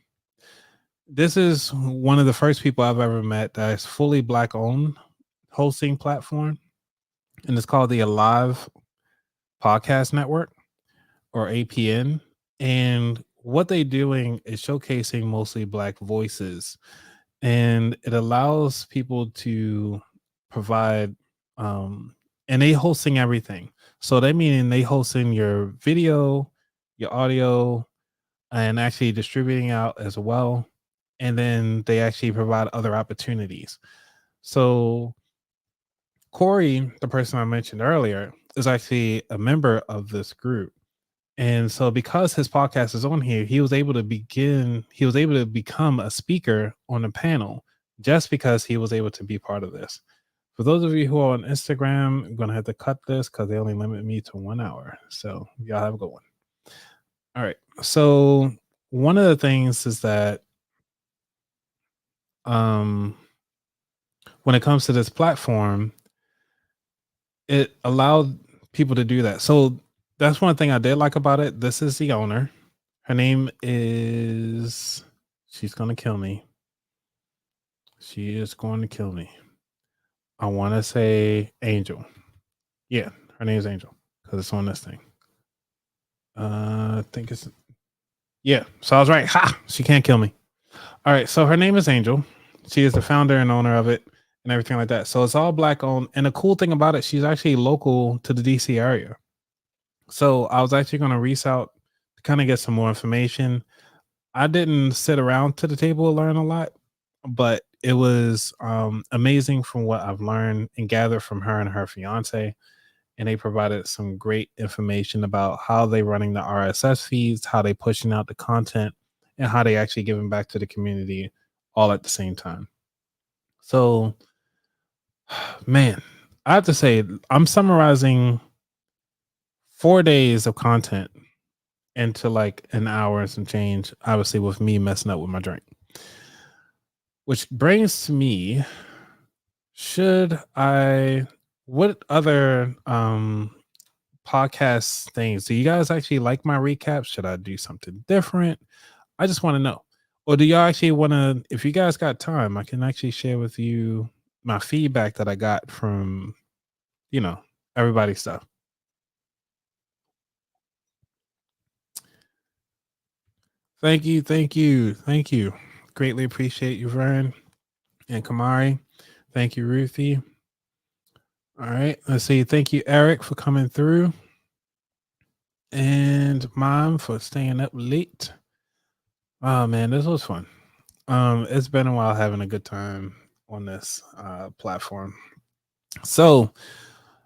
This is one of the first people I've ever met that is fully black owned hosting platform. And it's called the Alive Podcast Network, or APN. And what they're doing is showcasing mostly black voices. And it allows people to provide and they hosting everything. So they mean they hosting your video, your audio, and actually distributing out as well. And then they actually provide other opportunities. So Corey, the person I mentioned earlier, is actually a member of this group. And so because his podcast is on here, he was able to become a speaker on a panel just because he was able to be part of this. For those of you who are on Instagram, I'm going to have to cut this because they only limit me to 1 hour. So y'all have a good one. All right. So one of the things is that when it comes to this platform, it allowed people to do that. So that's one thing I did like about it. This is the owner. Her name is, she's going to kill me. She is going to kill me. I want to say Angel. Yeah, her name is Angel because it's on this thing. I think it's, yeah. So I was right. Ha! She can't kill me. All right. So her name is Angel. She is the founder and owner of it and everything like that. So it's all black owned. And the cool thing about it, she's actually local to the DC area. So I was actually going to reach out to kind of get some more information. I didn't sit around to the table and learn a lot, but it was amazing from what I've learned and gathered from her and her fiance. And they provided some great information about how they running the RSS feeds, how they pushing out the content, and how they actually giving back to the community all at the same time. So, man, I have to say, I'm summarizing 4 days of content into like an hour and some change, obviously with me messing up with my drink. Which brings to me, what other podcast things do you guys actually like my recaps? Should I do something different? I just want to know. Or do y'all actually want to, if you guys got time, I can actually share with you my feedback that I got from, everybody's stuff. Thank you. Greatly appreciate you, Vern and Kamari. Thank you, Ruthie. All right, let's see. Thank you, Eric, for coming through. And Mom for staying up late. Oh man, this was fun. It's been a while having a good time on this platform. So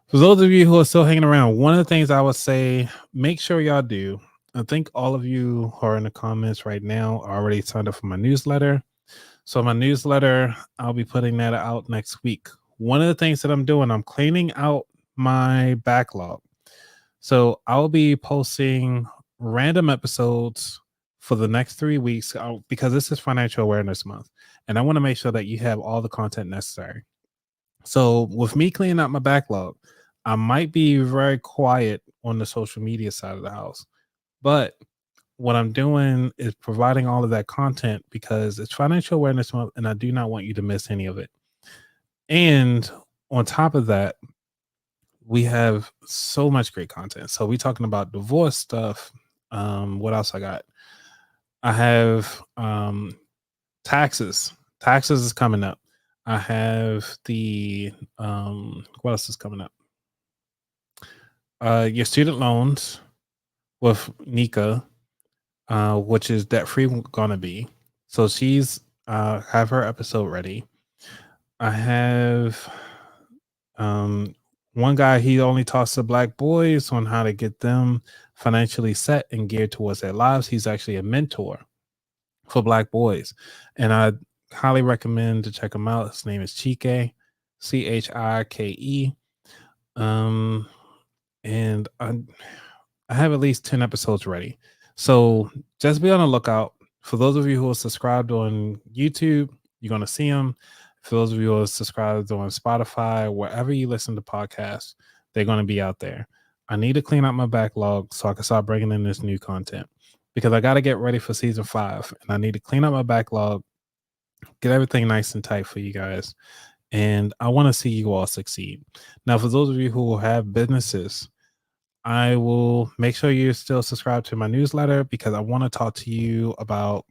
for those of you who are still hanging around, one of the things I would say, make sure y'all do. I think all of you who are in the comments right now are already signed up for my newsletter. So my newsletter, I'll be putting that out next week. One of the things that I'm doing, I'm cleaning out my backlog. So I'll be posting random episodes for the next 3 weeks because this is Financial Awareness Month. And I want to make sure that you have all the content necessary. So with me cleaning out my backlog, I might be very quiet on the social media side of the house. But what I'm doing is providing all of that content because it's Financial Awareness Month and I do not want you to miss any of it. And on top of that, we have so much great content. So we're talking about divorce stuff. What else I got? I have taxes. Taxes is coming up. I have the what else is coming up? Your student loans with Nika, which is debt free gonna be. So she's have her episode ready. I have one guy, he only talks to Black boys on how to get them financially set and geared towards their lives. He's actually a mentor for Black boys. And I highly recommend to check him out. His name is Chike, Chike. And I have at least 10 episodes ready. So just be on the lookout. For those of you who are subscribed on YouTube, you're going to see them. For those of you who are subscribed on Spotify, wherever you listen to podcasts, they're going to be out there. I need to clean out my backlog so I can start bringing in this new content because I got to get ready for season 5 and I need to clean out my backlog, get everything nice and tight for you guys. And I want to see you all succeed. Now, for those of you who have businesses, I will make sure you're still subscribed to my newsletter because I want to talk to you about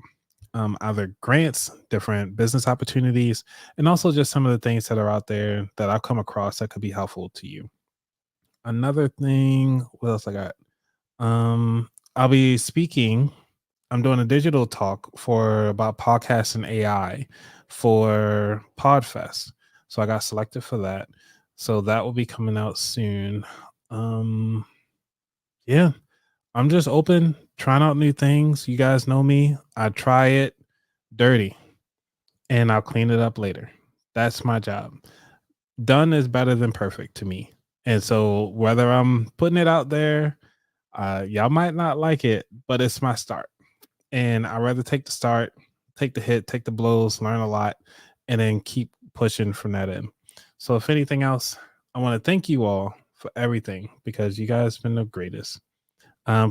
either grants, different business opportunities, and also just some of the things that are out there that I've come across that could be helpful to you. Another thing, what else I got? I'll be speaking. I'm doing a digital talk about podcasts and AI for Podfest. So I got selected for that. So that will be coming out soon. Yeah, I'm just open, trying out new things. You guys know me. I try it dirty and I'll clean it up later. That's my job. Done is better than perfect to me. And so whether I'm putting it out there, y'all might not like it, but it's my start. And I'd rather take the start, take the hit, take the blows, learn a lot, and then keep pushing from that end. So if anything else, I want to thank you all for everything because you guys have been the greatest.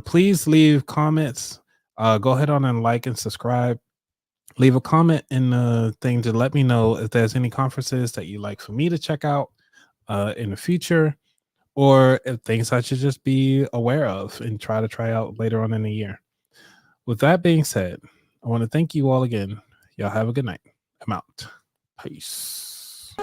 Please leave comments. Go ahead on and like and subscribe. Leave a comment in the thing to let me know if there's any conferences that you'd like for me to check out in the future, or if things I should just be aware of and try out later on in the year. With that being said, I want to thank you all again. Y'all have a good night. I'm out. Peace.